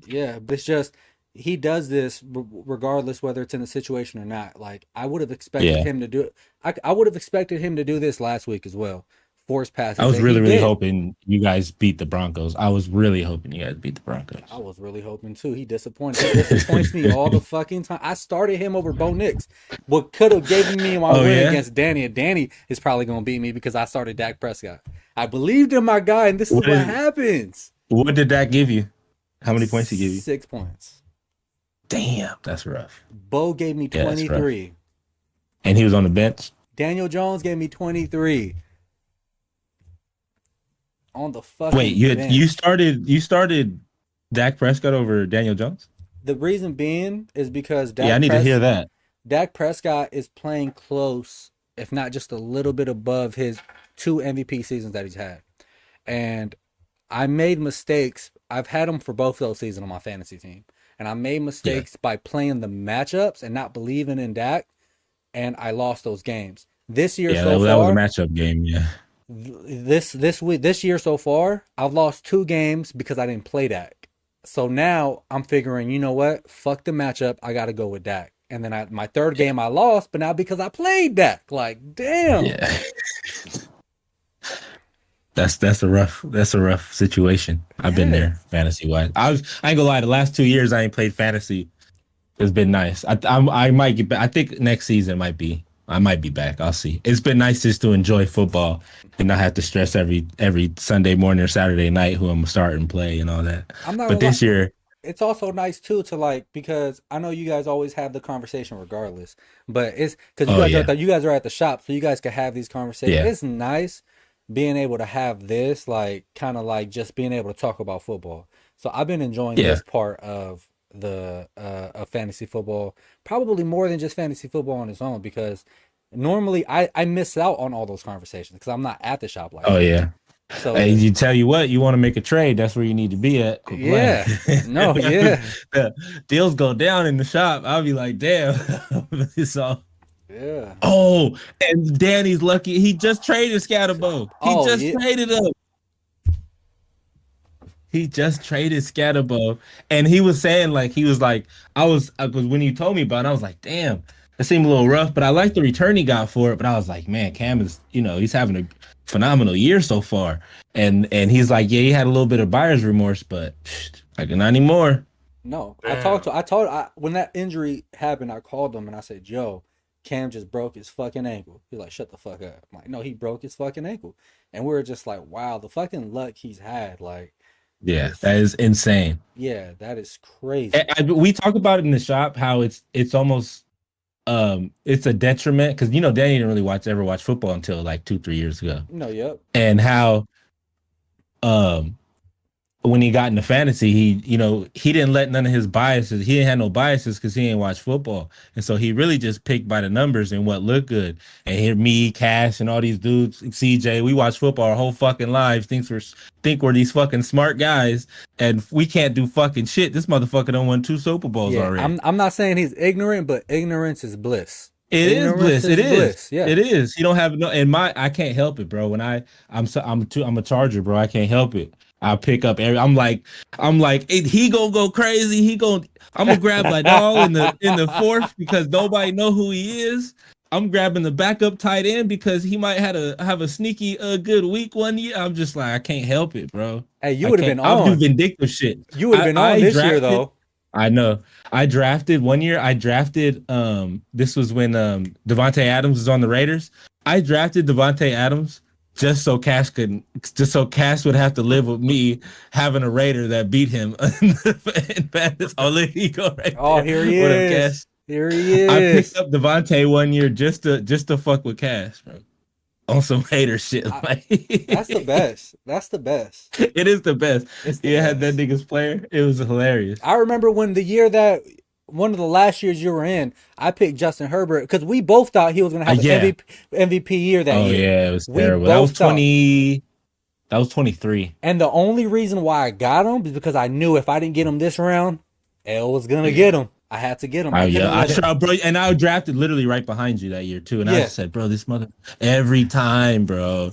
yeah. But it's just he does this regardless whether it's in a situation or not. Like I would have expected him to do it. I would have expected him to do this last week as well. Force passes. I was really hoping you guys beat the Broncos. I was really hoping you guys beat the Broncos. I was really hoping too. He disappoints me all the fucking time. I started him over Bo Nix. What could have given me my win against Danny, and Danny is probably going to beat me because I started Dak Prescott. I believed in my guy, and this is what happens. What did Dak give you? How many points did he give you? 6 points. Damn, that's rough. Bo gave me 23. And he was on the bench? Daniel Jones gave me 23. On the fucking bench. you started Dak Prescott over Daniel Jones? The reason being is because I need to hear that. Dak Prescott is playing close, if not just a little bit above his 2 MVP seasons that he's had. And I made mistakes. I've had him for both those seasons on my fantasy team. And I made mistakes by playing the matchups and not believing in Dak. And I lost those games. This year so far. That was a matchup game, yeah. This year so far, I've lost 2 games because I didn't play Dak. So now I'm figuring, you know what? Fuck the matchup. I got to go with Dak. And then my third game I lost, but now because I played Dak. Like, damn. Yeah. That's a rough situation. I've been there fantasy wise. I ain't gonna lie. The last 2 years I ain't played fantasy. It's been nice. I might get back. I think next season I might be back. I'll see. It's been nice just to enjoy football and not have to stress every Sunday morning or Saturday night who I'm gonna start and play and all that. But this year, it's also nice too to because I know you guys always have the conversation regardless, but it's because you guys are at the shop, so you guys can have these conversations. Yeah. It's nice being able to have this kind of just being able to talk about football. So I've been enjoying this part of the of fantasy football, probably more than just fantasy football on its own, because normally I miss out on all those conversations because I'm not at the shop that. Yeah. So hey, you tell you what, you want to make a trade, that's where you need to be at. Yeah. No, yeah. The deals go down in the shop. I'll be like, damn. It's all. Yeah. Oh, and Danny's lucky. He just traded Scatterbo. Traded him. He just traded Scatterbo, and he was saying I was when you told me about it, I was like, damn, it seemed a little rough, but I like the return he got for it. But I was like, man, Cam is, he's having a phenomenal year so far, and he's like, yeah, he had a little bit of buyer's remorse, but not anymore. No, when that injury happened, I called him and I said, Joe, Cam just broke his fucking ankle. He's like, shut the fuck up. I'm like, no, he broke his fucking ankle, and we were just like, wow, the fucking luck he's had, Yeah, that is insane. Yeah, that is crazy. We talk about it in the shop how it's almost it's a detriment because Danny didn't really ever watch football until 2-3 years ago. No, yep. And how when he got into fantasy, he didn't let none of his biases. He didn't have no biases because he didn't watch football, and so he really just picked by the numbers and what looked good. And here, me, Cash, and all these dudes, CJ, we watch football our whole fucking lives. Think we're these fucking smart guys, and we can't do fucking shit. This motherfucker done won 2 Super Bowls already. I'm not saying he's ignorant, but ignorance is bliss. Ignorance is bliss. Yeah, it is. He don't have no. And I can't help it, bro. When I'm a Charger, bro. I can't help it. I pick up I'm like, he gonna go crazy. I'm gonna grab all in the fourth because nobody know who he is. I'm grabbing the backup tight end because he might have a sneaky good week one year. I'm just like, I can't help it, bro. Hey, you would have been on. I'll do vindictive shit. You would have been on this year though. I know. I drafted one year. This was when Devontae Adams was on the Raiders. I drafted Devontae Adams just so Cash would have to live with me having a Raider that beat him in fantasy. Oh, there you go, right there. Here he is. Here he is. I picked up Devontae one year just to fuck with Cash, bro. On some hater shit. That's the best. That's the best. It is the best. Had that nigga's player. It was hilarious. I remember when the year that one of the last years you were in, I picked Justin Herbert because we both thought he was going to have an MVP year that year. Oh, yeah, it was terrible. That was That was 23. And the only reason why I got him is because I knew if I didn't get him this round, L was gonna get him. I had to get him. Oh I yeah, couldn't let it. bro, and I drafted literally right behind you that year too. And I Yeah, just said, bro, this mother every time, bro.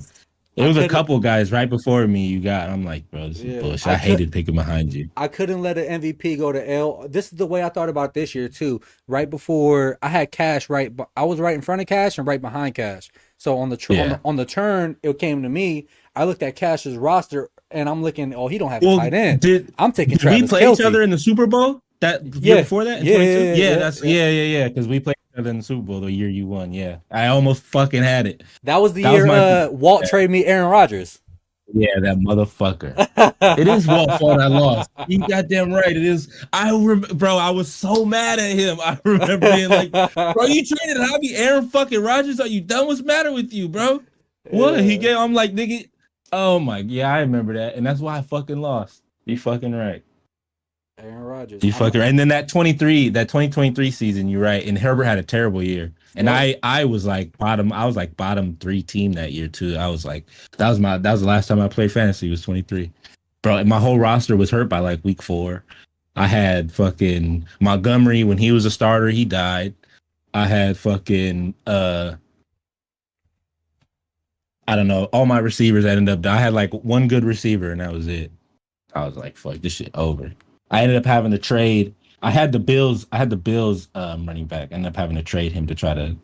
It I was a couldn't. couple guys right before me. You got. I'm like, bro, this is Yeah, bullshit. I hated picking behind you. I couldn't let an MVP go to L. This is the way I thought about this year too. Right before I had Cash, I was right in front of Cash and right behind Cash. So on the Yeah. on the turn, it came to me. I looked at Cash's roster and I'm looking. Oh, he don't have a Well, tight end. did I'm taking did we Travis play each Kelsey. other in the Super Bowl that year Yeah, before that in yeah, 22? yeah, Yeah, yeah, that's yeah. yeah. Because we played each other in the Super Bowl the year you won. Yeah, I almost fucking had it. That was the That was year my Walt traded me Aaron Rodgers. yeah, that motherfucker. It is Walt's fault I lost. You goddamn right. It is. Bro, I was so mad at him. I remember being like, bro, you traded Hobby Aaron fucking Rodgers. Are you done? What's the matter with you, bro? What? He Yeah. gave, I'm like, nigga. Oh my, yeah, I remember that. And that's why I fucking lost. You fucking right. Aaron Rodgers. You fucking right. And then that 2023 season, you're right. And Herbert had a terrible year. And Yep. I was like bottom 3 team that year too. I was like, that was the last time I played fantasy was 23. Bro, and my whole roster was hurt by like week 4. I had fucking Montgomery when he was a starter, he died. I had fucking I don't know, all my receivers ended up I had like one good receiver and that was it. I was like, fuck, this shit over. I ended up having to trade. I had the Bills running back. I ended up having to trade him to try to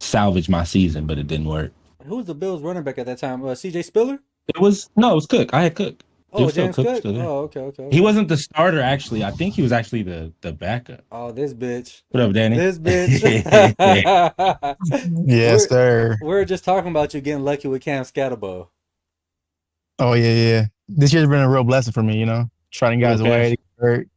salvage my season, but it didn't work. Who was the Bills running back at that time? CJ Spiller? It was Cook. I had Cook. Oh, James Cook? Oh, He okay. wasn't the starter actually. I think he was actually the backup. Oh, this bitch. What up, Danny? This bitch. Yes, sir. We're just talking about you getting lucky with Cam Scatterbo. Oh yeah. This year's been a real blessing for me, trading guys Okay. away, hurt.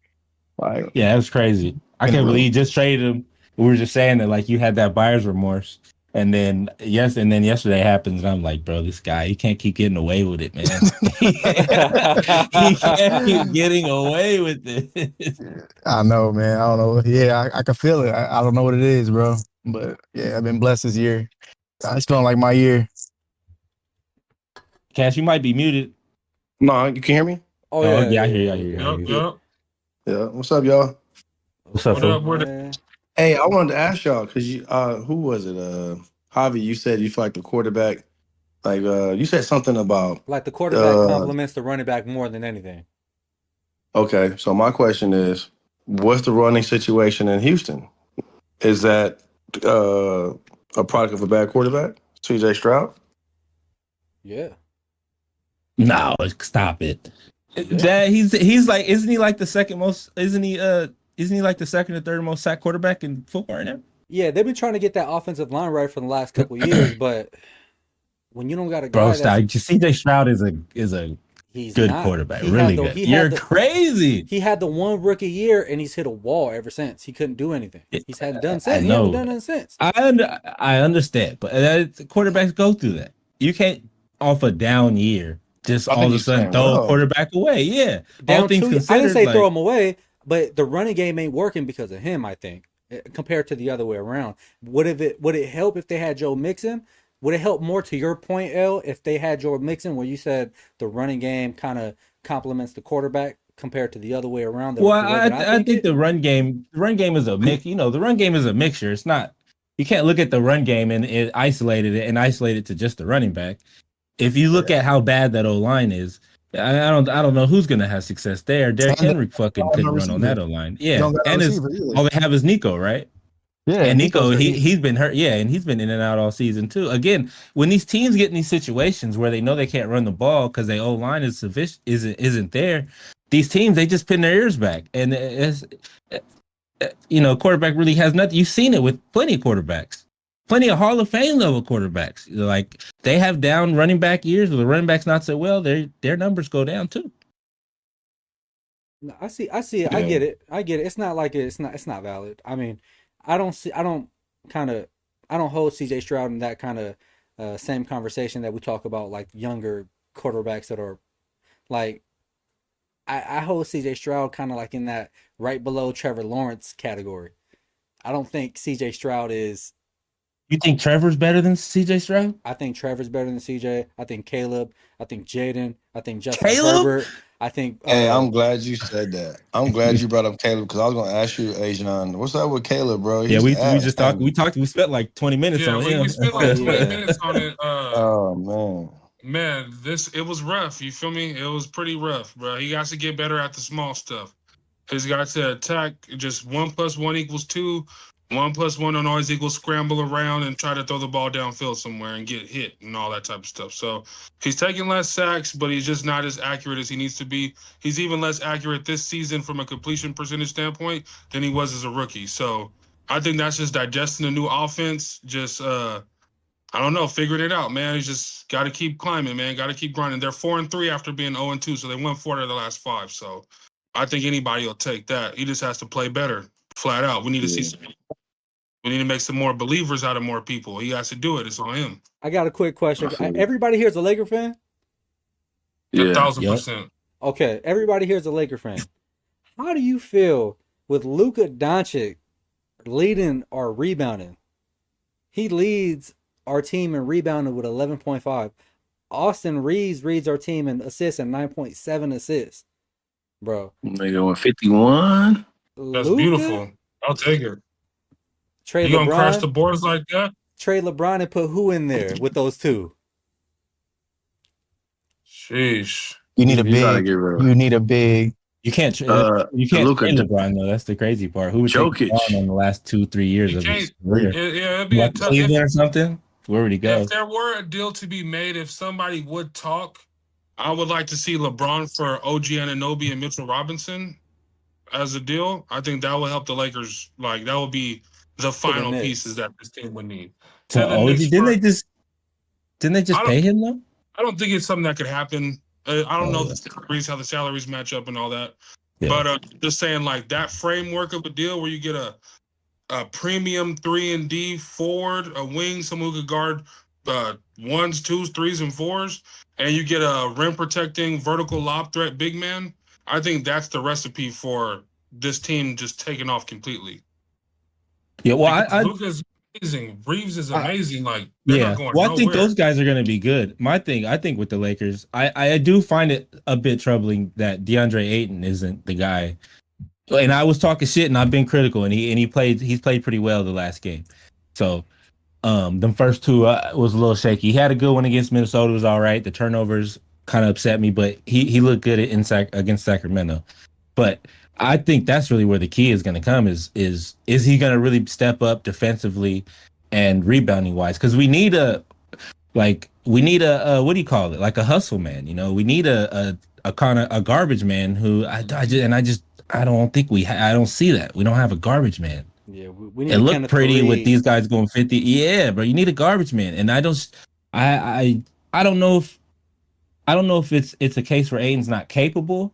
Like, Yeah, that was crazy. I can't believe you just traded him. We were just saying that like you had that buyer's remorse. And then yesterday happens, and I'm like, bro, this guy, he can't keep getting away with it, man. He can't keep getting away with it. I know, man. I don't know. Yeah, I can feel it. I don't know what it is, bro. But yeah, I've been blessed this year. I just feeling like my year. Cash, you might be muted. No, you can hear me? Oh, yeah, I hear you. Yup. Yeah. What's up, y'all? What's up, What fool? up? Where the Hey, I wanted to ask y'all because you, who was it? Javi, you said you feel like the quarterback, like, you said something about. Like the quarterback compliments the running back more than anything. Okay, so my question is, what's the running situation in Houston? Is that a product of a bad quarterback, C.J. Stroud? Yeah. No, stop it. That he's like, isn't he like the second most? Isn't he like the second or third most sacked quarterback in football right now? Yeah, they've been trying to get that offensive line right for the last couple of years, but when you don't got a guy Bro, stop. CJ Stroud is a he's good not. quarterback, really good. You're crazy. He had the one rookie year, and he's hit a wall ever since. He couldn't do anything. He's hadn't done since. I He know. hasn't done nothing since. I understand, but quarterbacks go through that. You can't off a down year just all of a sudden throw a quarterback away. Yeah, Down all things considered. I didn't say throw him away, but the running game ain't working because of him. I think compared to the other way around. Would it help if they had Joe Mixon? Would it help more to your point, L, if they had Joe Mixon, where you said the running game kind of complements the quarterback compared to the other way around? Well, I think the run game is a mix. The run game is a mixture. It's not. You can't look at the run game and isolate it to just the running back. If you look at how bad that O line is, I don't know who's gonna have success there. Derrick Henry fucking couldn't run on that O line. Yeah, and all they have is Nico, right? Yeah, and Nico he's been hurt. Yeah, and he's been in and out all season too. Again, when these teams get in these situations where they know they can't run the ball because their O line isn't there, these teams they just pin their ears back, and it's quarterback really has nothing. You've seen it with plenty of quarterbacks. Plenty of Hall of Fame level quarterbacks. Like they have down running back years where the running back's not so well, their numbers go down too. I see it. Yeah. I get it. It's not like it's not valid. I mean, I don't hold CJ Stroud in that kind of same conversation that we talk about like younger quarterbacks that are like I hold CJ Stroud kind of like in that right below Trevor Lawrence category. I don't think CJ Stroud is You think Trevor's better than CJ Stroud? I think Trevor's better than CJ. I think Caleb. I think Jaden. I think Justin Caleb? Herbert. I think. Hey, I'm glad you said that. I'm glad you brought up Caleb because I was gonna ask you, Asian, what's up with Caleb, bro? Yeah, He's we ass. just talked. We spent like 20 minutes Yeah, on we him. spent Oh like 20 yeah. minutes on it. Oh man. Man, it was rough. You feel me? It was pretty rough, bro. He got to get better at the small stuff. He's got to attack just 1 + 1 = 2. 1 + 1 don't always equal scramble around and try to throw the ball downfield somewhere and get hit and all that type of stuff. So he's taking less sacks, but he's just not as accurate as he needs to be. He's even less accurate this season from a completion percentage standpoint than he was as a rookie. So I think that's just digesting a new offense. Just I don't know, figuring it out, man. He's just got to keep climbing, man. Got to keep grinding. They're 4-3 after being 0-2, so they won 4 out of the last 5. So I think anybody will take that. He just has to play better, flat out. We need to see some. We need to make some more believers out of more people. He has to do it. It's on him. I got a quick question. Everybody here is a Laker fan? Yeah. 1,000%. Okay, everybody here is a Laker fan. How do you feel with Luka Doncic leading or rebounding? He leads our team in rebounding with 11.5. Austin Reeves leads our team in assists and 9.7 assists. Bro. Nigga with 51. That's beautiful. I'll take it. Trey You LeBron, gonna crash the boards like that? Trey LeBron and put who in there with those two? Sheesh. You need a You gotta big. get rid of You need a big. You can't trade Luka LeBron though. That's the crazy part. Who would take Jokic. LeBron in the last 2-3 years You of his can't. career? Yeah, it'd be a Like tough. Cleveland or something? Where would he go? If there were a deal to be made, if somebody would talk, I would like to see LeBron for OG Anunoby and Mitchell Robinson as a deal. I think that would help the Lakers. Like that would be the final Knicks. pieces that this team would need. To the OG? Knicks Didn't they just I pay him though? I don't think it's something that could happen. I don't know yeah. the salaries, how the salaries match up and all that. Yeah. But just saying like that framework of a deal where you get a premium 3-and-D forward, a wing, someone who could guard 1s, 2s, 3s, and 4s, and you get a rim protecting vertical lob threat big man. I think that's the recipe for this team just taking off completely. Yeah, well, Luka's amazing. Reeves is amazing. Like they're not going well, I nowhere. think those guys are going to be good. I think with the Lakers, I do find it a bit troubling that DeAndre Ayton isn't the guy. And I was talking shit, and I've been critical, and he's played pretty well the last game. So, the first two was a little shaky. He had a good one against Minnesota, was all right. The turnovers kind of upset me, but he looked good against Sacramento. But I think that's really where the key is going to come is he going to really step up defensively and rebounding wise? Because we need a what do you call it? Like a hustle man, you know? We need a kind of a garbage man who I don't think I don't see that. We don't have a garbage man. Yeah, we need it looked pretty Khalid. with these guys going 50. Yeah, bro, you need a garbage man. And I don't know if it's a case where Aiden's not capable.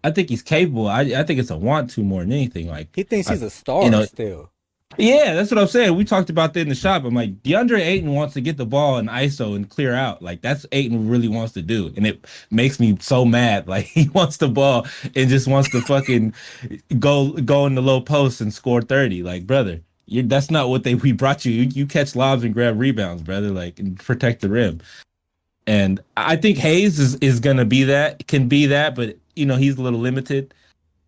I think he's capable. I think it's a want to more than anything. Like he thinks he's a star still. Yeah, that's what I'm saying. We talked about that in the shop. I'm like, DeAndre Ayton wants to get the ball in ISO and clear out. Like that's what Ayton really wants to do. And it makes me so mad. Like he wants the ball and just wants to fucking go in the low post and score 30. Like, brother, that's not what we brought you. You catch lobs and grab rebounds, brother, like and protect the rim. And I think Hayes is gonna can be that, but you know, he's a little limited.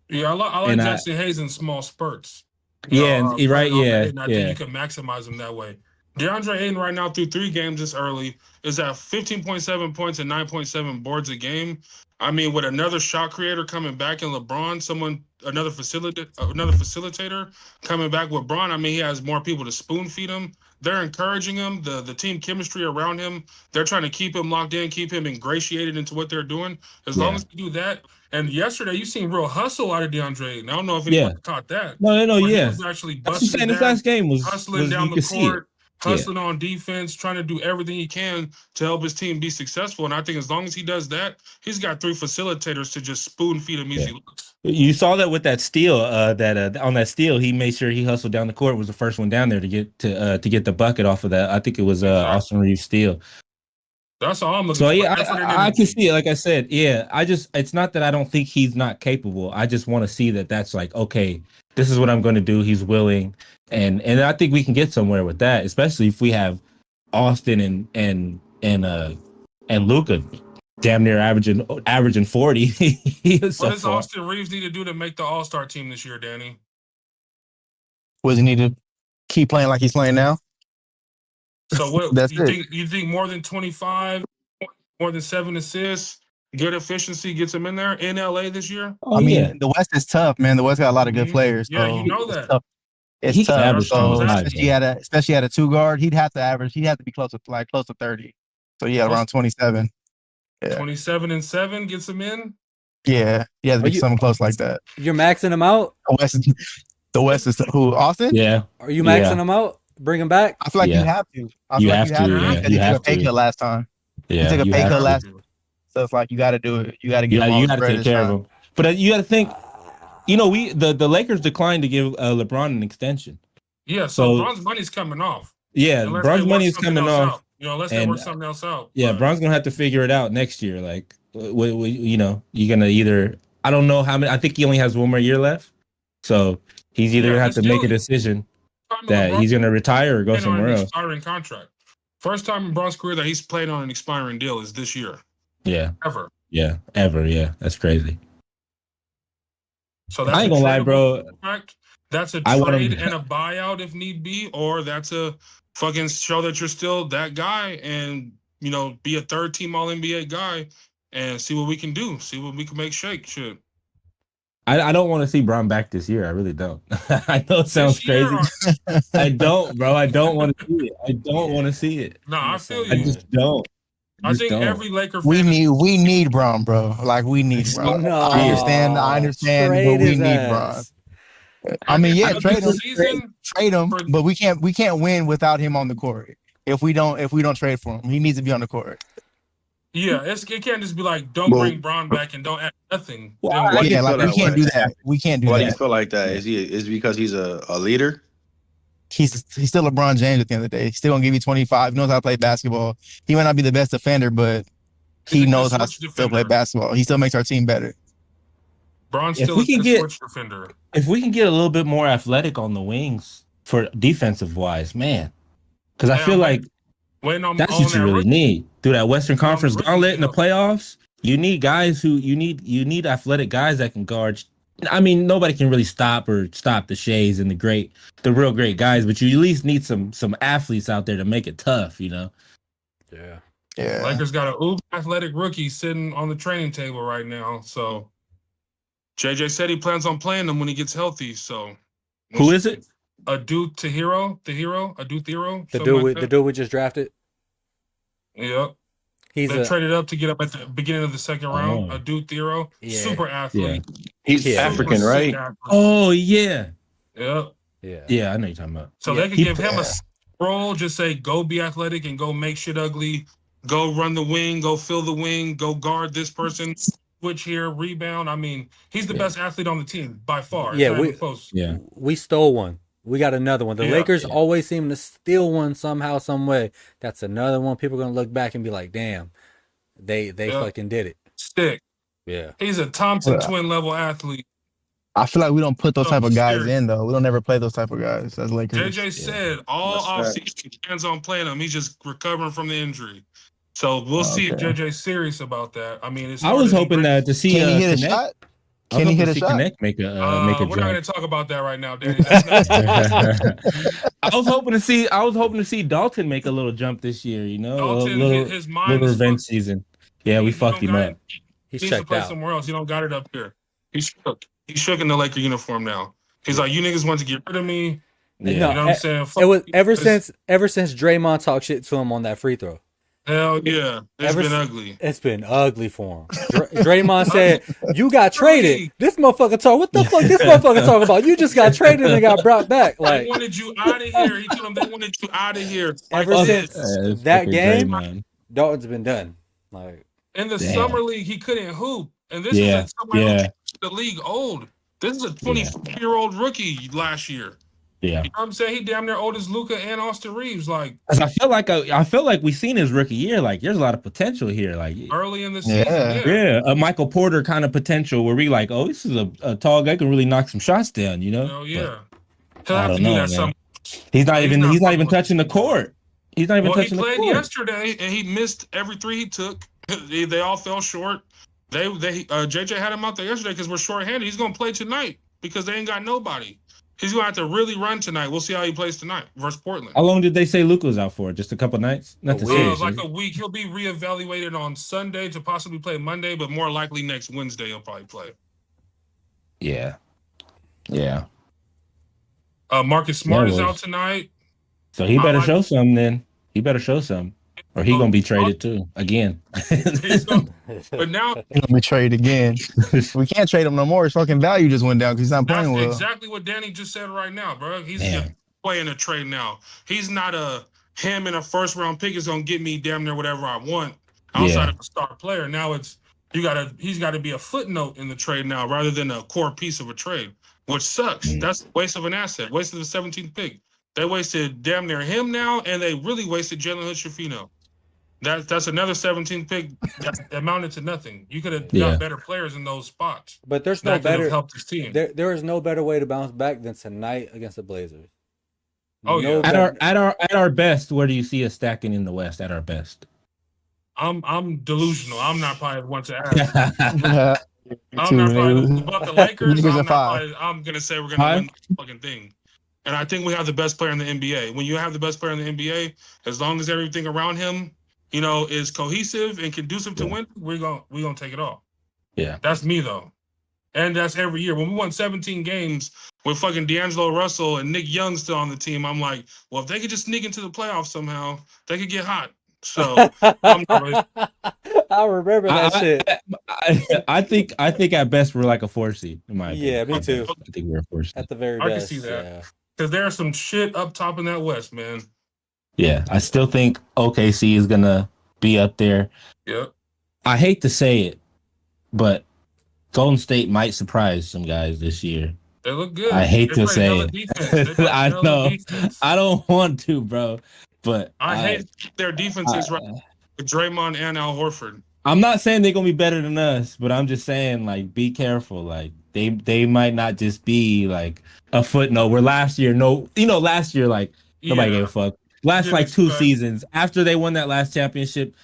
Yeah, I like Jackson Hayes in small spurts. Yeah, right. Yeah, and I think you can maximize him that way. DeAndre Ayton right now through 3 games this early is at 15.7 points and 9.7 boards a game. I mean, with another shot creator coming back in LeBron, another facilitator coming back with Bron. I mean, he has more people to spoon feed him. They're encouraging him. The team chemistry around him. They're trying to keep him locked in, keep him ingratiated into what they're doing. As long as we do that. And yesterday, you seen real hustle out of DeAndre Ayton. I don't know if anyone caught that. No. He was actually busting this last game was hustling down the court, hustling on defense, trying to do everything he can to help his team be successful. And I think as long as he does that, he's got 3 facilitators to just spoon feed him easy looks. You saw that with that steal. On that steal, he made sure he hustled down the court. Was the first one down there to get the bucket off of that. I think it was Austin Reeves' steal. That's all I'm looking for. So Yeah, I can see it. Like I said, yeah, it's not that I don't think he's not capable. I just want to see that's like, okay, this is what I'm going to do. He's willing. And I think we can get somewhere with that, especially if we have Austin and Luca damn near averaging 40. He is What so does far. Austin Reeves need to do to make the All-Star team this year, Danny? Does he need to keep playing like he's playing now? So what That's you it. think? You think more than 25, more than 7 assists, good efficiency gets him in there in LA this year? Oh, I mean, yeah. the West is tough, man. The West got a lot of good players. Yeah, So you know it's that. tough. It's He can tough. average That's what I was So asking. asking. especially at a 2 guard, he'd have to be close to 30. So yeah, around 27. Yeah. 27 and 7 gets him in. Yeah, he has to Are be you- something close like that. You're maxing him out. The West is who? Austin? Yeah. Are you maxing Yeah. him out? Bring him back. I feel like Yeah. you have to. I You feel like have you have to, to. yeah. Because You he took have a pay to. cut last time. Yeah. He took a you pay have cut to. last. So it's like you got to do it. You got to give him all You his got to bread take this care of time. him. But you got to think, the Lakers declined to give LeBron an extension. Yeah, so So- Bron's money's coming off. Yeah, Unless Bron's they work money is something coming else off. out. Unless they and- work something else out. Yeah, But Bron's gonna have to figure it out next year. Like, you're gonna either, I don't know how many. I think he only has one more year left, so he's either Yeah, gonna have he's to make a still- decision time in that LeBron's he's gonna retire or go playing on somewhere an else. expiring contract. First time in Bron's career that he's played on an expiring deal is this year. Yeah, Ever. yeah, ever. Yeah, that's crazy. So that's I ain't gonna lie, tradable bro. contract. That's a I want trade him- and a buyout if need be, or that's a fucking show that you're still that guy and be a third team All NBA guy and see what we can do. See what we can make shake. Shit. I don't want to see Bron back this year. I really don't. I know it sounds This year crazy. or- I don't, bro. I don't want to see it. I don't want to see it. No, I feel I you. just don't. I think every Laker fan We need Bron, bro. Like we need Bron. No, I understand, trade but we his need ass. Bron. I mean, yeah, trade him, season. trade him, but we can't win without him on the court. If we don't trade for him, he needs to be on the court. Yeah, it can't just be like don't Well- bring Bron back and don't add nothing. Well, Then I- what? do you Yeah, like feel we that can't way? do that. We can't do Why do you that. feel like that? Is it because he's a leader? He's still LeBron James at the end of the day. He's still gonna give you 25. He knows how to play basketball. He might not be the best defender, but He's he a good knows how to switch still play defender. basketball. He still makes our team better. Bron's If still we a can good get- switch defender. If we can get a little bit more athletic on the wings for defensive wise, man, because I Yeah, feel I'm like Waiting on that's on what you that really rookie. need through that Western Waiting on the Conference rookie, gauntlet in the yeah. playoffs. You need guys who you need athletic guys that can guard. I mean, nobody can really stop the Shays and the real great guys, but you at least need some athletes out there to make it tough, Yeah. Yeah. Lakers got a uber athletic rookie sitting on the training table right now. So JJ said he plans on playing them when he gets healthy. So Who is it? Adou Tahiro, The something dude, like the that. dude we just drafted. Yep. He's They a traded up to get up at the beginning of the second round. Oh. Adou Tahiro, Yeah. super athlete. He's Yeah. African, Super right? sick athlete. Oh yeah, Yep. yeah. I know you're talking about. So Yeah. they could He- give him a role, just say, go be athletic and go make shit ugly. Go run the wing, go fill the wing, go guard this person, switch here, rebound. I mean, he's the Yeah. best athlete on the team by far. It's Yeah, not we- even close. Yeah, we stole one. We got another one. The Yeah. Lakers Yeah. always seem to steal one somehow, some way. That's another one. People are gonna look back and be like, "Damn, they Yeah. fucking did it." Stick. Yeah. He's a Thompson Yeah. twin level athlete. I feel like we don't put those So type of guys scary. in though. We don't ever play those type of guys as Lakers. JJ said all That's offseason he plans on playing him. He's just recovering from the injury. So we'll see if Okay. JJ's serious about that. I mean, it's I hard was to be hoping great. to see. Can he hit a Connect. shot? I was Can he hoping hit to a see shot? Connect make a We're not jump. going to talk about that right now, Danny. That's not, I was hoping to see Dalton make a little jump this year. You know, Dalton, a little, his mind little is revenge fucked. season. Yeah, we He fucked don't him got up. He He's needs to checked play out. somewhere else. He don't got it up here. He's shook. He's shook in the Laker uniform now. He's like, you niggas want to get rid of me. No, You know what I'm saying? It was Fuck ever you. since Draymond talked shit to him on that free throw. Hell yeah. It's Ever been s- ugly. It's been ugly for him. Draymond said, "You got traded." This motherfucker talk. What the fuck? This motherfucker talking about? You just got traded and got brought back. They Like wanted you out of here. He told them they wanted you out of here. Ever Like since- this. It's that fucking game? Draymond. Dalton's been done. Like In the Damn. summer league, he couldn't hoop. And this Yeah, is somebody yeah. who the league old. This is a 24-year-old rookie last year. Yeah. You know what I'm saying? He damn near old as Luca and Austin Reeves. Like 'Cause I felt like we seen his rookie year. Like there's a lot of potential here. Like early in the season. Yeah. yeah, a Michael Porter kind of potential where we like, oh, this is a tall guy can really knock some shots down. You know? Hell yeah. He'll I have to don't do know, that man. some. He's not He's even fucking with touching the court. He's not even Well, he touching the played court. yesterday and he missed every three he took. They all fell short. JJ had him out there yesterday because we're shorthanded. He's gonna play tonight because they ain't got nobody. He's gonna have to really run tonight. We'll see how he plays tonight versus Portland. How long did they say Luka was out for? Just a couple nights? Nothing serious. Like a week. He'll be reevaluated on Sunday to possibly play Monday, but more likely next Wednesday he'll probably play. Yeah. Marcus Smart is out tonight. So he better show some then. He better show some. Or he gonna be traded too again. But now He's gonna be traded again. We can't trade him no more. His fucking value just went down because he's not playing well. That's exactly what Danny just said right now, bro. He's just playing a trade now. He's not him in a first round pick is gonna get me damn near whatever I want outside of a star player. Now he's got to be a footnote in the trade now rather than a core piece of a trade, which sucks. That's a waste of an asset, waste of the 17th pick. They wasted damn near him now, and they really wasted Jalen Hood-Schifino. That's another 17th pick that amounted to nothing. You could have got better players in those spots. But there's no better help this team. There is no better way to bounce back than tonight against the Blazers. At our best, where do you see us stacking in the West? At our best, I'm delusional. I'm not probably the one to ask. I'm not probably about the Lakers. I'm gonna say we're gonna win the fucking thing. And I think we have the best player in the NBA. When you have the best player in the NBA, as long as everything around him, is cohesive and conducive to win, we're gonna take it all. Yeah. That's me though. And that's every year. When we won 17 games with fucking D'Angelo Russell and Nick Young still on the team, I'm like, well, if they could just sneak into the playoffs somehow, they could get hot. So I'm not really... I remember that shit. I think at best we're like a 4 seed. In my opinion. Yeah, me too. I think we're a 4 seed. At the very best. I can see that. Because there's some shit up top in that West, man. Yeah, I still think OKC is gonna be up there. Yep. I hate to say it, but Golden State might surprise some guys this year. They look good. I hate to say it. I know. I don't want to, bro. But I hate their defenses right with Draymond and Al Horford. I'm not saying they're gonna be better than us, but I'm just saying, like, be careful. Like, they might not just be like a footnote. Where last year, last year, like, nobody gave a fuck. Last like 2 seasons after they won that last championship,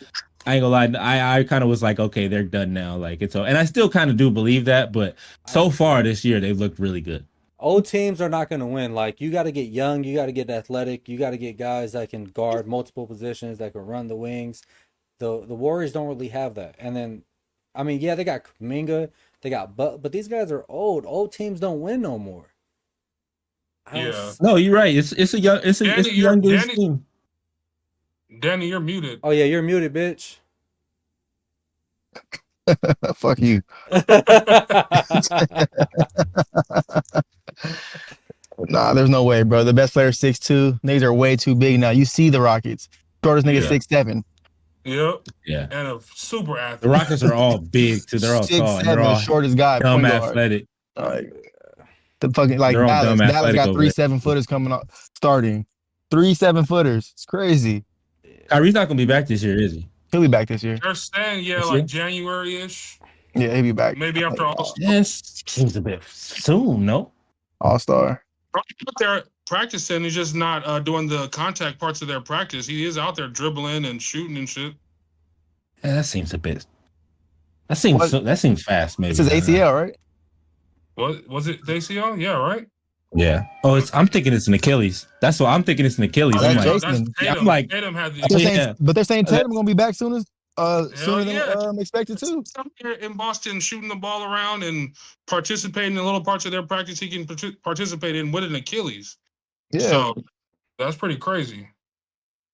I ain't gonna lie, I kind of was like, okay, they're done now. Like, it's all, and I still kind of do believe that, but so far this year they've looked really good. Old teams are not going to win. Like, you got to get young, you got to get athletic, you got to get guys that can guard multiple positions, that can run the wings. The Warriors don't really have that. And then, I mean, yeah, they got Kuminga, they got but these guys are old. Old teams don't win no more. Yeah. No, you're right. It's a young team. Danny, you're muted. Oh yeah, you're muted, bitch. Fuck you. Nah, there's no way, bro. The best player 6'2". Niggas are way too big now. You see the Rockets. Shortest nigga 6'7". Yep. Yeah. And a super athlete. The Rockets are all big too. They're all 6'7", tall. They're all shortest guy. dumb athletic. The fucking Dallas got 3 7-footers coming up starting. 3 7-footers. It's crazy. Kyrie's not gonna be back this year, is he? He'll be back this year. They're saying like January-ish. Yeah, he'll be back. Maybe after All-Star. Yes, seems a bit soon, no? All-Star. They're practicing. He's just not doing the contact parts of their practice. He is out there dribbling and shooting and shit. Yeah, that seems a bit. That seems fast. Maybe it's his ACL, right? What was it? The ACL? Yeah, right. Yeah. Oh, I'm thinking it's an Achilles. That's what I'm thinking. It's an Achilles. Oh, I'm like, Tatum had the. But they're saying Tatum gonna be back sooner than expected too. Here in Boston, shooting the ball around and participating in little parts of their practice he can participate in with an Achilles. Yeah. So that's pretty crazy.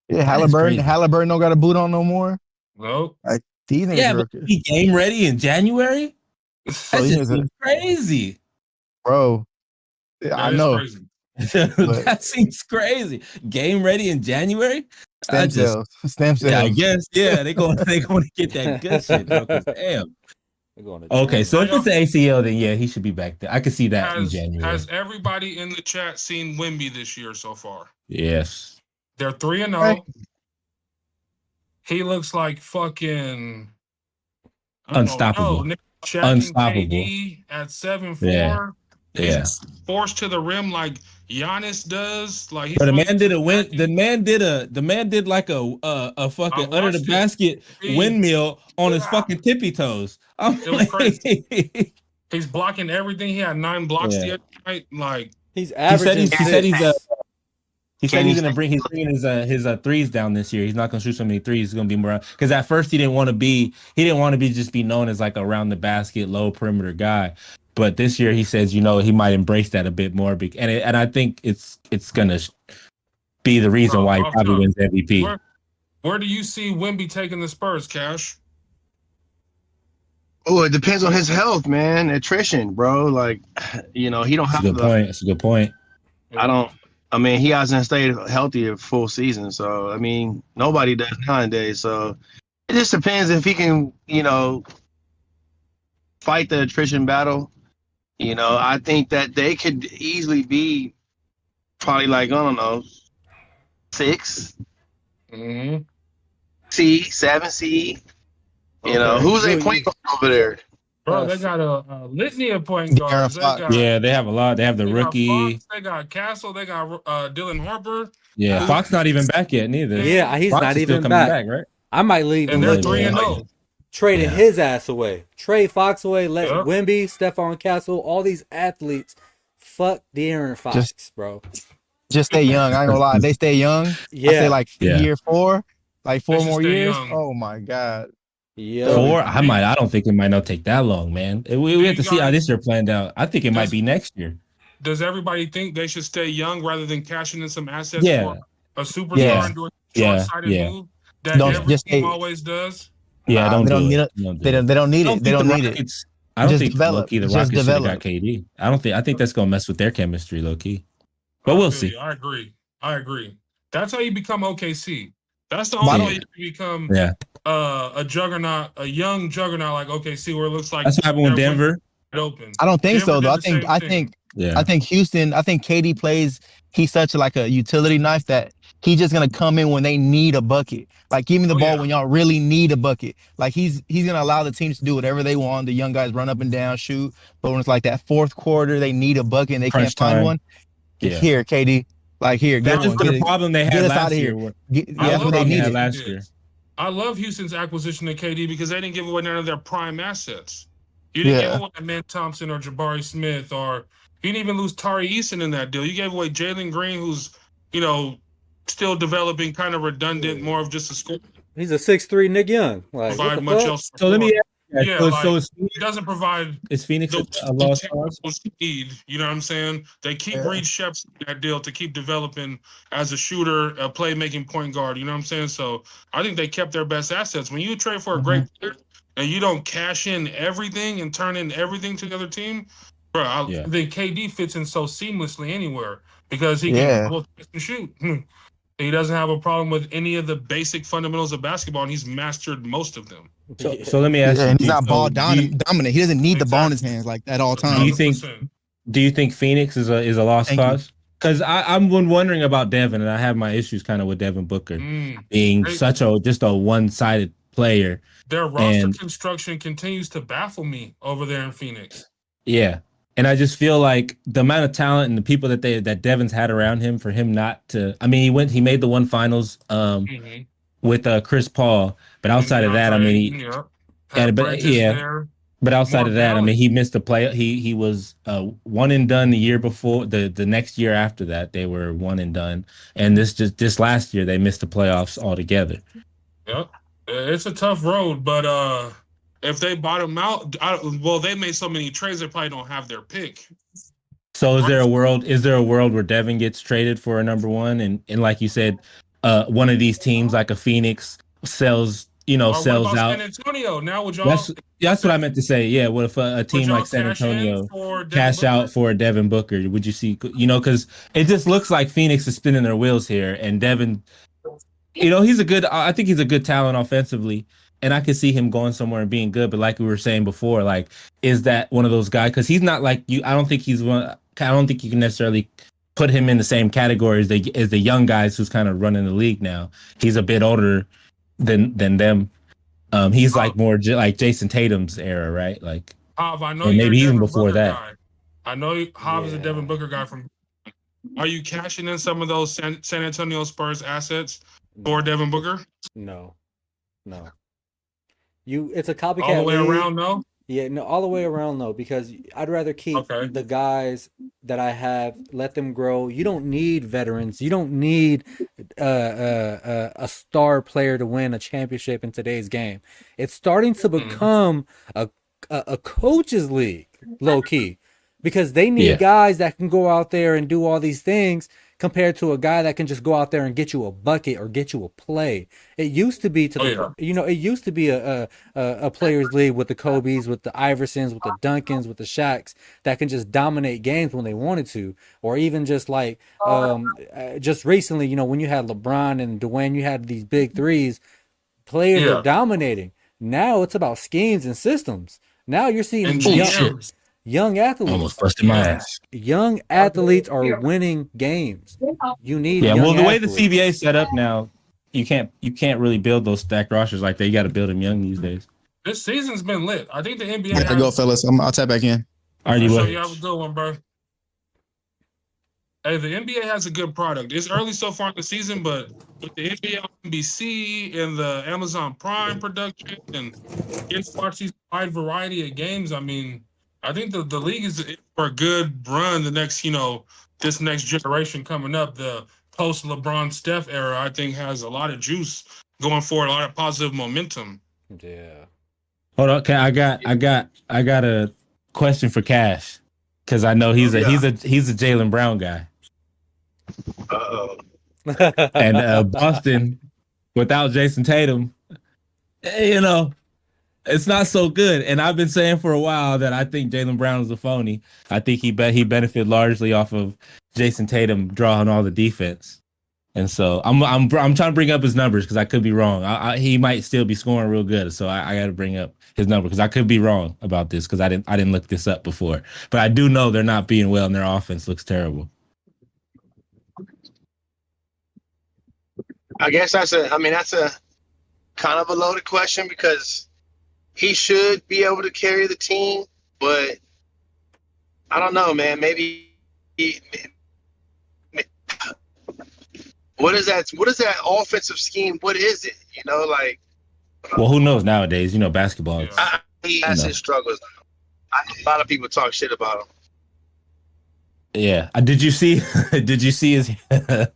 Yeah, Halliburton don't got a boot on no more. No. Like, these niggas but he game ready in January. That's just crazy, bro. I know. That seems crazy. Game ready in January. Stem cells. Yeah, I guess. Yeah, they going to get that good shit. Bro, damn. Okay, so if it's the ACL, then yeah, he should be back there. I can see that in January. Has everybody in the chat seen Wemby this year so far? Yes. They're 3-0. He looks like fucking unstoppable. Unstoppable. KD at 7'4". Yeah. He's forced to the rim like Giannis does. Like he's But the really man did a win. attacking. The man did like a fucking I under the watched it. basket windmill on his fucking tippy toes. I'm It was crazy. like, He's blocking everything. He had 9 blocks the Yeah. other night. Like He's averaging he said six. he's gonna bring his threes down this year. He's not gonna shoot so many threes. He's gonna be more because at first he didn't want to be just be known as like around the basket, low perimeter guy. But this year he says, he might embrace that a bit more. And I think it's gonna be the reason why he probably wins MVP. Where do you see Wemby taking the Spurs, Cash? Oh, it depends on his health, man. Attrition, bro. Like, he don't That's have a good point. That's a good point. He hasn't stayed healthy a full season. So, nobody does nowadays. So, it just depends if he can, fight the attrition battle. I think that they could easily be probably like, I don't know, 6, seed, 7 seed. Who's a point guard over there? Bro, they got a litany of point guards. They have a lot. They have the rookie. Fox, they got Castle. They got Dylan Harper. Yeah, Fox not even back yet, neither. Yeah, he's Fox not is still even coming back. Right? I might leave. And they're 3-0. Trading his ass away. Trade Fox away. Let Wemby, Stephon Castle, all these athletes. Fuck De'Aaron Fox, bro. Just stay young. I ain't gonna lie. They stay young. Yeah. I say like year 4, like 4 more years. Young. Oh my god. Yeah. 4? I don't think it might not take that long, man. We have to see how this year planned out. I think it might be next year. Does everybody think they should stay young rather than cashing in some assets for a superstar and doing a short-sighted move that every team always does? Yeah, they don't need it. They don't need it. They don't need it. I don't think low-key the Rockets should have got KD. I think that's gonna mess with their chemistry, low-key. But we'll see. I agree. That's how you become OKC. That's the only way you become a juggernaut, a young juggernaut like OKC, where it looks like that's what happened with Denver. Open. I don't think so though. I think Houston. I think KD plays. He's such like a utility knife that he's just gonna come in when they need a bucket. Like, give me the ball when y'all really need a bucket. Like, he's gonna allow the teams to do whatever they want. The young guys run up and down, shoot. But when it's like that fourth quarter, they need a bucket and they can't find one. Here, KD. Like, here, that's just the problem they had last year. That's what they needed last year. I love Houston's acquisition of KD because they didn't give away none of their prime assets. You didn't give away Ben Thompson or Jabari Smith, or you didn't even lose Tari Eason in that deal. You gave away Jalen Green, who's, still developing, kind of redundant, more of just a score. He's a 6'3" Nick Young. Like, provide much else. So let me ask you, so it doesn't provide. Is Phoenix a lost cause? Need, you know what I'm saying? They keep Reed Sheps in that deal to keep developing as a shooter, a playmaking point guard. You know what I'm saying? So I think they kept their best assets. When you trade for a great player and you don't cash in everything and turn in everything to the other team, bro, I think KD fits in so seamlessly anywhere because he can both shoot. He doesn't have a problem with any of the basic fundamentals of basketball, and he's mastered most of them. So let me ask you. And he's not ball dominant. He doesn't need the ball in his hands like at all times. Do you think Phoenix is a lost cause? Because I'm wondering about Devin, and I have my issues kind of with Devin Booker being such just a one-sided player. Their roster construction continues to baffle me over there in Phoenix. Yeah. And I just feel like the amount of talent and the people that Devin's had around him, for him not to, he made the one finals with Chris Paul, but outside of that, but outside of that, he missed the play. He was one and done the year before. The next year after that, they were one and done, and this last year they missed the playoffs altogether. Yep, it's a tough road, but if they bottom out, they made so many trades they probably don't have their pick. So is there a world where Devin gets traded for a number one, and like you said, one of these teams like a Phoenix sells out? San Antonio now, would y'all? That's what I meant to say. Yeah, what if a team like San Antonio cash out for Devin Booker? Would you see? Because it just looks like Phoenix is spinning their wheels here, and Devin, I think he's a good talent offensively. And I could see him going somewhere and being good, but like we were saying before, like, is that one of those guys? Because he's not like you. I don't think he's one. I don't think you can necessarily put him in the same category as the young guys who's kind of running the league now. He's a bit older than them. He's like more like Jason Tatum's era, right? Like, I know maybe even before that. I know Hobbs is a Devin Booker guy from. Are you cashing in some of those San Antonio Spurs assets for Devin Booker? No. It's a copycat all the way league. Around, no? Yeah, no, all the way around though, because I'd rather keep the guys that I have, let them grow. You don't need veterans. You don't need a star player to win a championship in today's game. It's starting to become a coaches league, low key, because they need guys that can go out there and do all these things compared to a guy that can just go out there and get you a bucket or get you a play. It used to be it used to be a players league with the Kobe's, with the Iversons, with the Duncans, with the Shaqs that can just dominate games when they wanted to, or even just like just recently, when you had LeBron and Dwayne, you had these big threes, players were dominating. Now it's about schemes and systems. Now you're seeing young athletes. Almost busted my ass. Young athletes are winning games. You need young the way athletes. the CBA is set up now, you can't really build those stacked rosters like that. You got to build them young these days. This season's been lit. I think the NBA. There you go, fellas. I'll tap back in. All right, you have a good one, bro. Hey, the NBA has a good product. It's early so far in the season, but with the NBA on NBC and the Amazon Prime production and getting to watch these wide variety of games, I mean, I think the league is for a good run. The next, this next generation coming up, the post LeBron Steph era, I think has a lot of juice going forward, a lot of positive momentum. Yeah. Hold on, okay. I got a question for Cash because I know he's a Jaylen Brown guy. Uh-oh. And Boston without Jason Tatum, it's not so good. And I've been saying for a while that I think Jaylen Brown is a phony. I think he benefited largely off of Jason Tatum drawing all the defense. And so I'm trying to bring up his numbers because I could be wrong. He might still be scoring real good. So I got to bring up his number because I could be wrong about this because I didn't look this up before. But I do know they're not being well and their offense looks terrible. I guess that's a kind of a loaded question because he should be able to carry the team, but I don't know, man. Maybe what is that offensive scheme? What is it? Well, who knows nowadays? Basketball. He has his struggles. A lot of people talk shit about him. Yeah. Did you see his the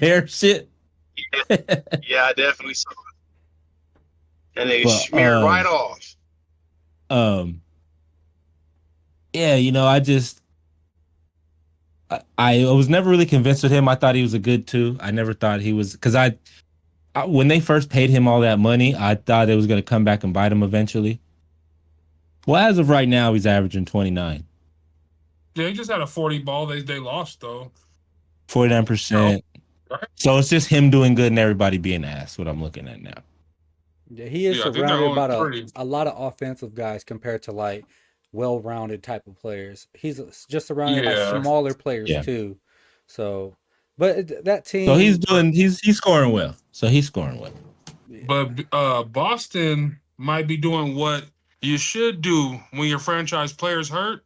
hair shit? Yeah, I definitely saw it. And they smeared right off. I was never really convinced with him. I thought he was a good 2. I never thought he was because I when they first paid him all that money, I thought it was going to come back and bite him eventually. Well, as of right now, he's averaging 29. Yeah, he just had a 40 ball. They lost though. 49%. Right. So it's just him doing good and everybody being ass. What I'm looking at now. Yeah, he is surrounded by a lot of offensive guys compared to like well-rounded type of players. He's just surrounded by smaller players too. So, but that team. So he's scoring well. But Boston might be doing what you should do when your franchise players hurt.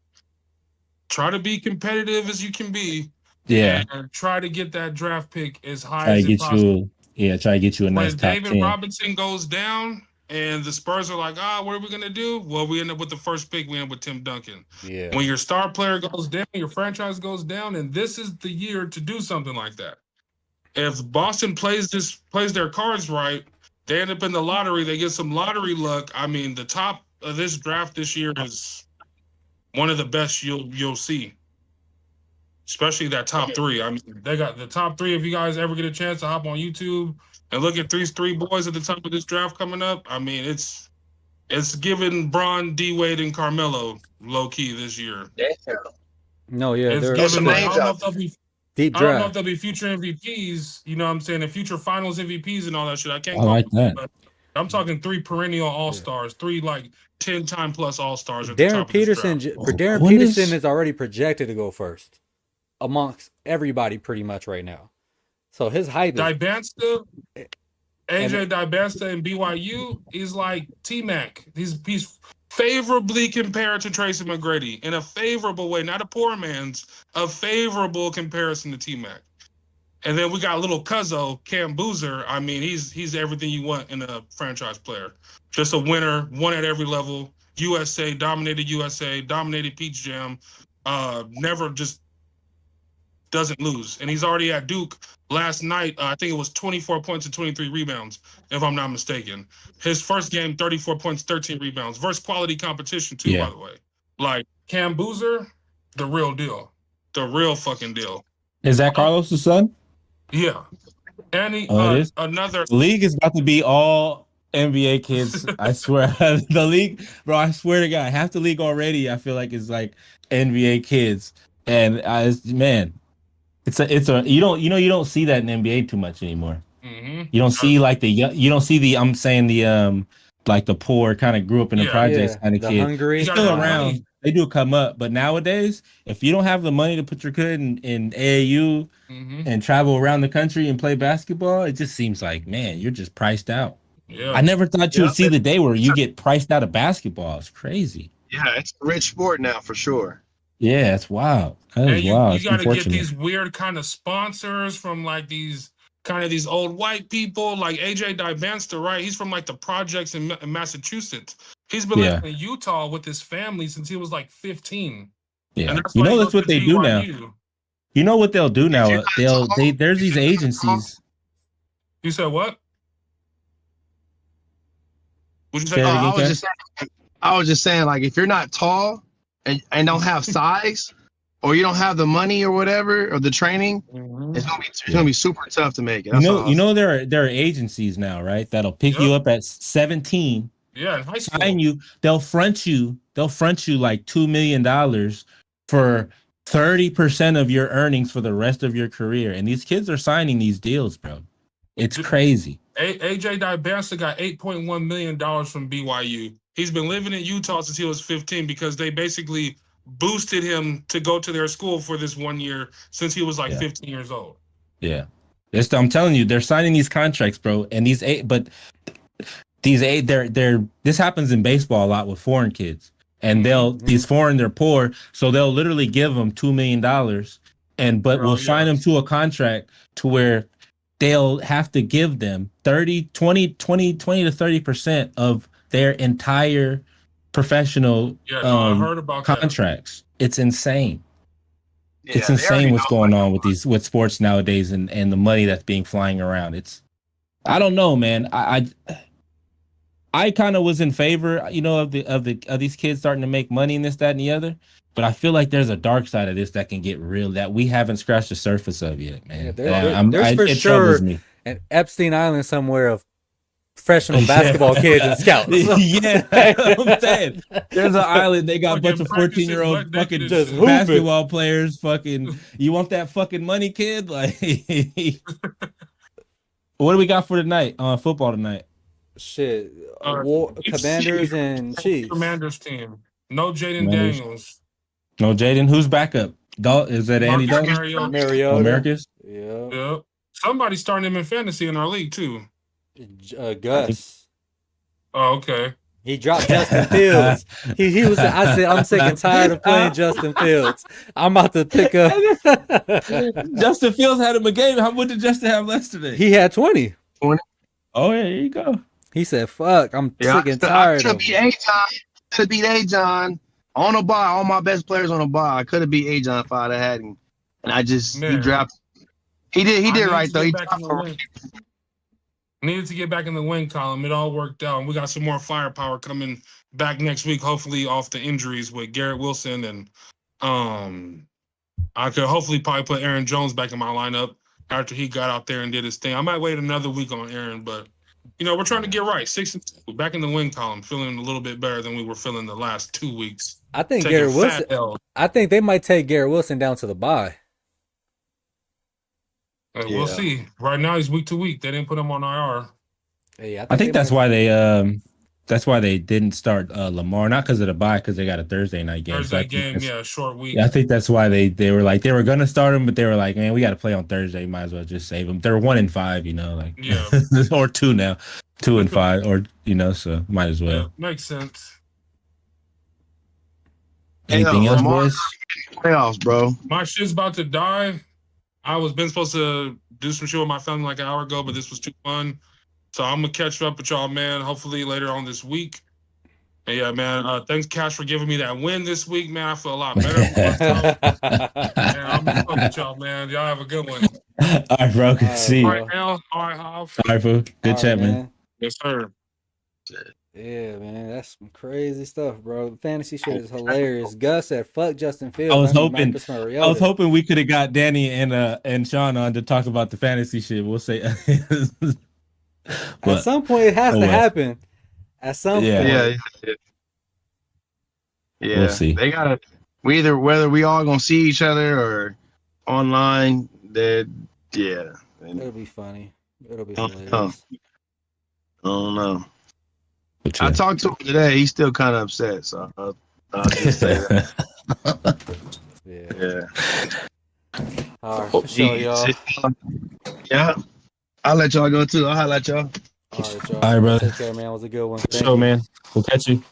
Try to be competitive as you can be. Yeah. And try to get that draft pick as high as possible. Try to get you a nice top 10. When David Robinson goes down and the Spurs are like, what are we going to do? Well, we end up with the first pick. We end up with Tim Duncan. Yeah. When your star player goes down, your franchise goes down, and this is the year to do something like that. If Boston plays their cards right, they end up in the lottery. They get some lottery luck. I mean, the top of this draft this year is one of the best you'll see. Especially that top 3. I mean, they got the top 3. If you guys ever get a chance to hop on YouTube and look at these 3 boys at the top of this draft coming up, I mean, it's giving Bron, D Wade, and Carmelo low key this year. No, yeah, there's some names out. Deep I don't know draft. if they'll be future MVPs. You know what I'm saying? And future Finals MVPs and all that shit. I can't. I like that. But I'm talking 3 perennial All-Stars, 3 like 10-time plus All-Stars. Darren Peterson is already projected to go first amongst everybody pretty much right now. So his hype AJ Dybesta and BYU is like T-Mac. He's favorably compared to Tracy McGrady in a favorable way, not a poor man's, a favorable comparison to T-Mac. And then we got little cuzzo, Cam Boozer. I mean, he's everything you want in a franchise player. Just a winner, won at every level. dominated Peach Jam. Never just doesn't lose. And he's already at Duke last night. I think it was 24 points and 23 rebounds, if I'm not mistaken. His first game, 34 points, 13 rebounds. Versus quality competition, too, by the way. Like, Cam Boozer, the real deal. The real fucking deal. Is that Carlos' son? Yeah. And he, another... The league is about to be all NBA kids. I swear. The league, bro, I swear to God, half the league already, I feel like, is like NBA kids. And, man... It's a you don't see that in NBA too much anymore. Mm-hmm. You don't see like I'm saying the like the poor kind of grew up in the projects kind of kid. Hungry. They're still around. They do come up, but nowadays, if you don't have the money to put your kid in AAU and travel around the country and play basketball, it just seems like, man, you're just priced out. Yeah. I never thought you would see the day where you get priced out of basketball. It's crazy. Yeah, it's a rich sport now for sure. Yeah, it's wild. That is wild. You got to get these weird kind of sponsors from like these old white people, like AJ Dybanster, right? He's from like the projects in Massachusetts. He's been living in Utah with his family since he was like 15. Yeah, and that's what they do now. You know what they'll do now? There's these agencies. You said what? What'd you say? I was just saying, like, if you're not tall and don't have size, or you don't have the money or whatever, or the training, it's gonna be super tough to make it. You know there are agencies now, right? That'll pick you up at 17. Yeah, in high school. Sign you. They'll front you like $2 million for 30% of your earnings for the rest of your career. And these kids are signing these deals, bro. It's crazy. AJ Dybanster got $8.1 million from BYU. He's been living in Utah since he was 15 because they basically boosted him to go to their school for this 1 year since he was like 15 years old. Yeah. I'm telling you, they're signing these contracts, bro. And this happens in baseball a lot with foreign kids. And they're poor, so they'll literally give them $2 million we'll sign them to a contract to where they'll have to give them 20 to 30% of their entire professional I heard about contracts. That. It's insane. Yeah, it's insane what's going on with sports nowadays and the money that's being flying around. I don't know, man. I kind of was in favor, of these kids starting to make money and this, that, and the other. But I feel like there's a dark side of this that can get real that we haven't scratched the surface of yet, man. Yeah, there's for sure an Epstein Island somewhere of professional basketball kids and scouts. Yeah, I'm saying. There's an island. They got a bunch of 14-year-old fucking just basketball players. Fucking, you want that fucking money, kid? Like, what do we got for tonight on football tonight? Shit, Commanders and Chiefs. Commanders team. No Jaden Daniels. No Jaden. Who's backup? Is that Andy Dalton? Mariota. Americas? Yeah. Somebody's starting him in fantasy in our league too. Gus. Oh, okay. He dropped Justin Fields. He was. I said, I'm sick and tired of playing Justin Fields. I'm about to pick up. Justin Fields had him a game. What did Justin have yesterday? He had 20. 20. Oh yeah, there you go. He said, "Fuck, I'm sick and tired." I could beat A-John on a bye. All my best players on a bye. I could have beat A-John if I'd have had him, and I just he dropped. He did right though. He needed to get back in the win column. It all worked out, and we got some more firepower coming back next week. Hopefully, off the injuries with Garrett Wilson, and I could hopefully probably put Aaron Jones back in my lineup after he got out there and did his thing. I might wait another week on Aaron, but. We're trying to get right. 6-2, back in the win column, feeling a little bit better than we were feeling the last 2 weeks. I think Garrett Wilson. I think they might take Garrett Wilson down to the bye. We'll see. Right now, he's week to week. They didn't put him on IR. Yeah, I think that's why they. That's why they didn't start Lamar, not because of the bye, because they got a Thursday night game. Short week. Yeah, I think that's why they were like they were gonna start him, but they were like, man, we got to play on Thursday. Might as well just save them. They're 1-5, or 2 now, 2-5, or so might as well. Yeah, makes sense. Anything else, boys? Playoffs, bro. My shit's about to die. I was been supposed to do some shit with my family like an hour ago, but this was too fun. So I'm gonna catch up with y'all, man. Hopefully later on this week. And yeah, man. Thanks, Cash, for giving me that win this week, man. I feel a lot better for myself. Man, I'm gonna fuck with y'all, man. Y'all have a good one. All right, bro. Good to see you. All right, Al. All right, Hoff. All right, fool. Good chat, man. Yes, sir. Yeah, man, that's some crazy stuff, bro. Fantasy shit is hilarious. Gus said, "Fuck Justin Fields." I was hoping we could have got Danny and Sean on to talk about the fantasy shit. We'll say at some point it has to happen. At some point, yeah. We'll see. They gotta. Whether we all gonna see each other or online. It'll be funny. It'll be hilarious. I don't know. I talked to him today. He's still kind of upset, so I'll just say that. Yeah. All right, for sure, y'all. Yeah. I'll let y'all go too. I'll highlight y'all. All right, y'all. All right, brother. Take care, man. It was a good one. For sure, man. We'll catch you.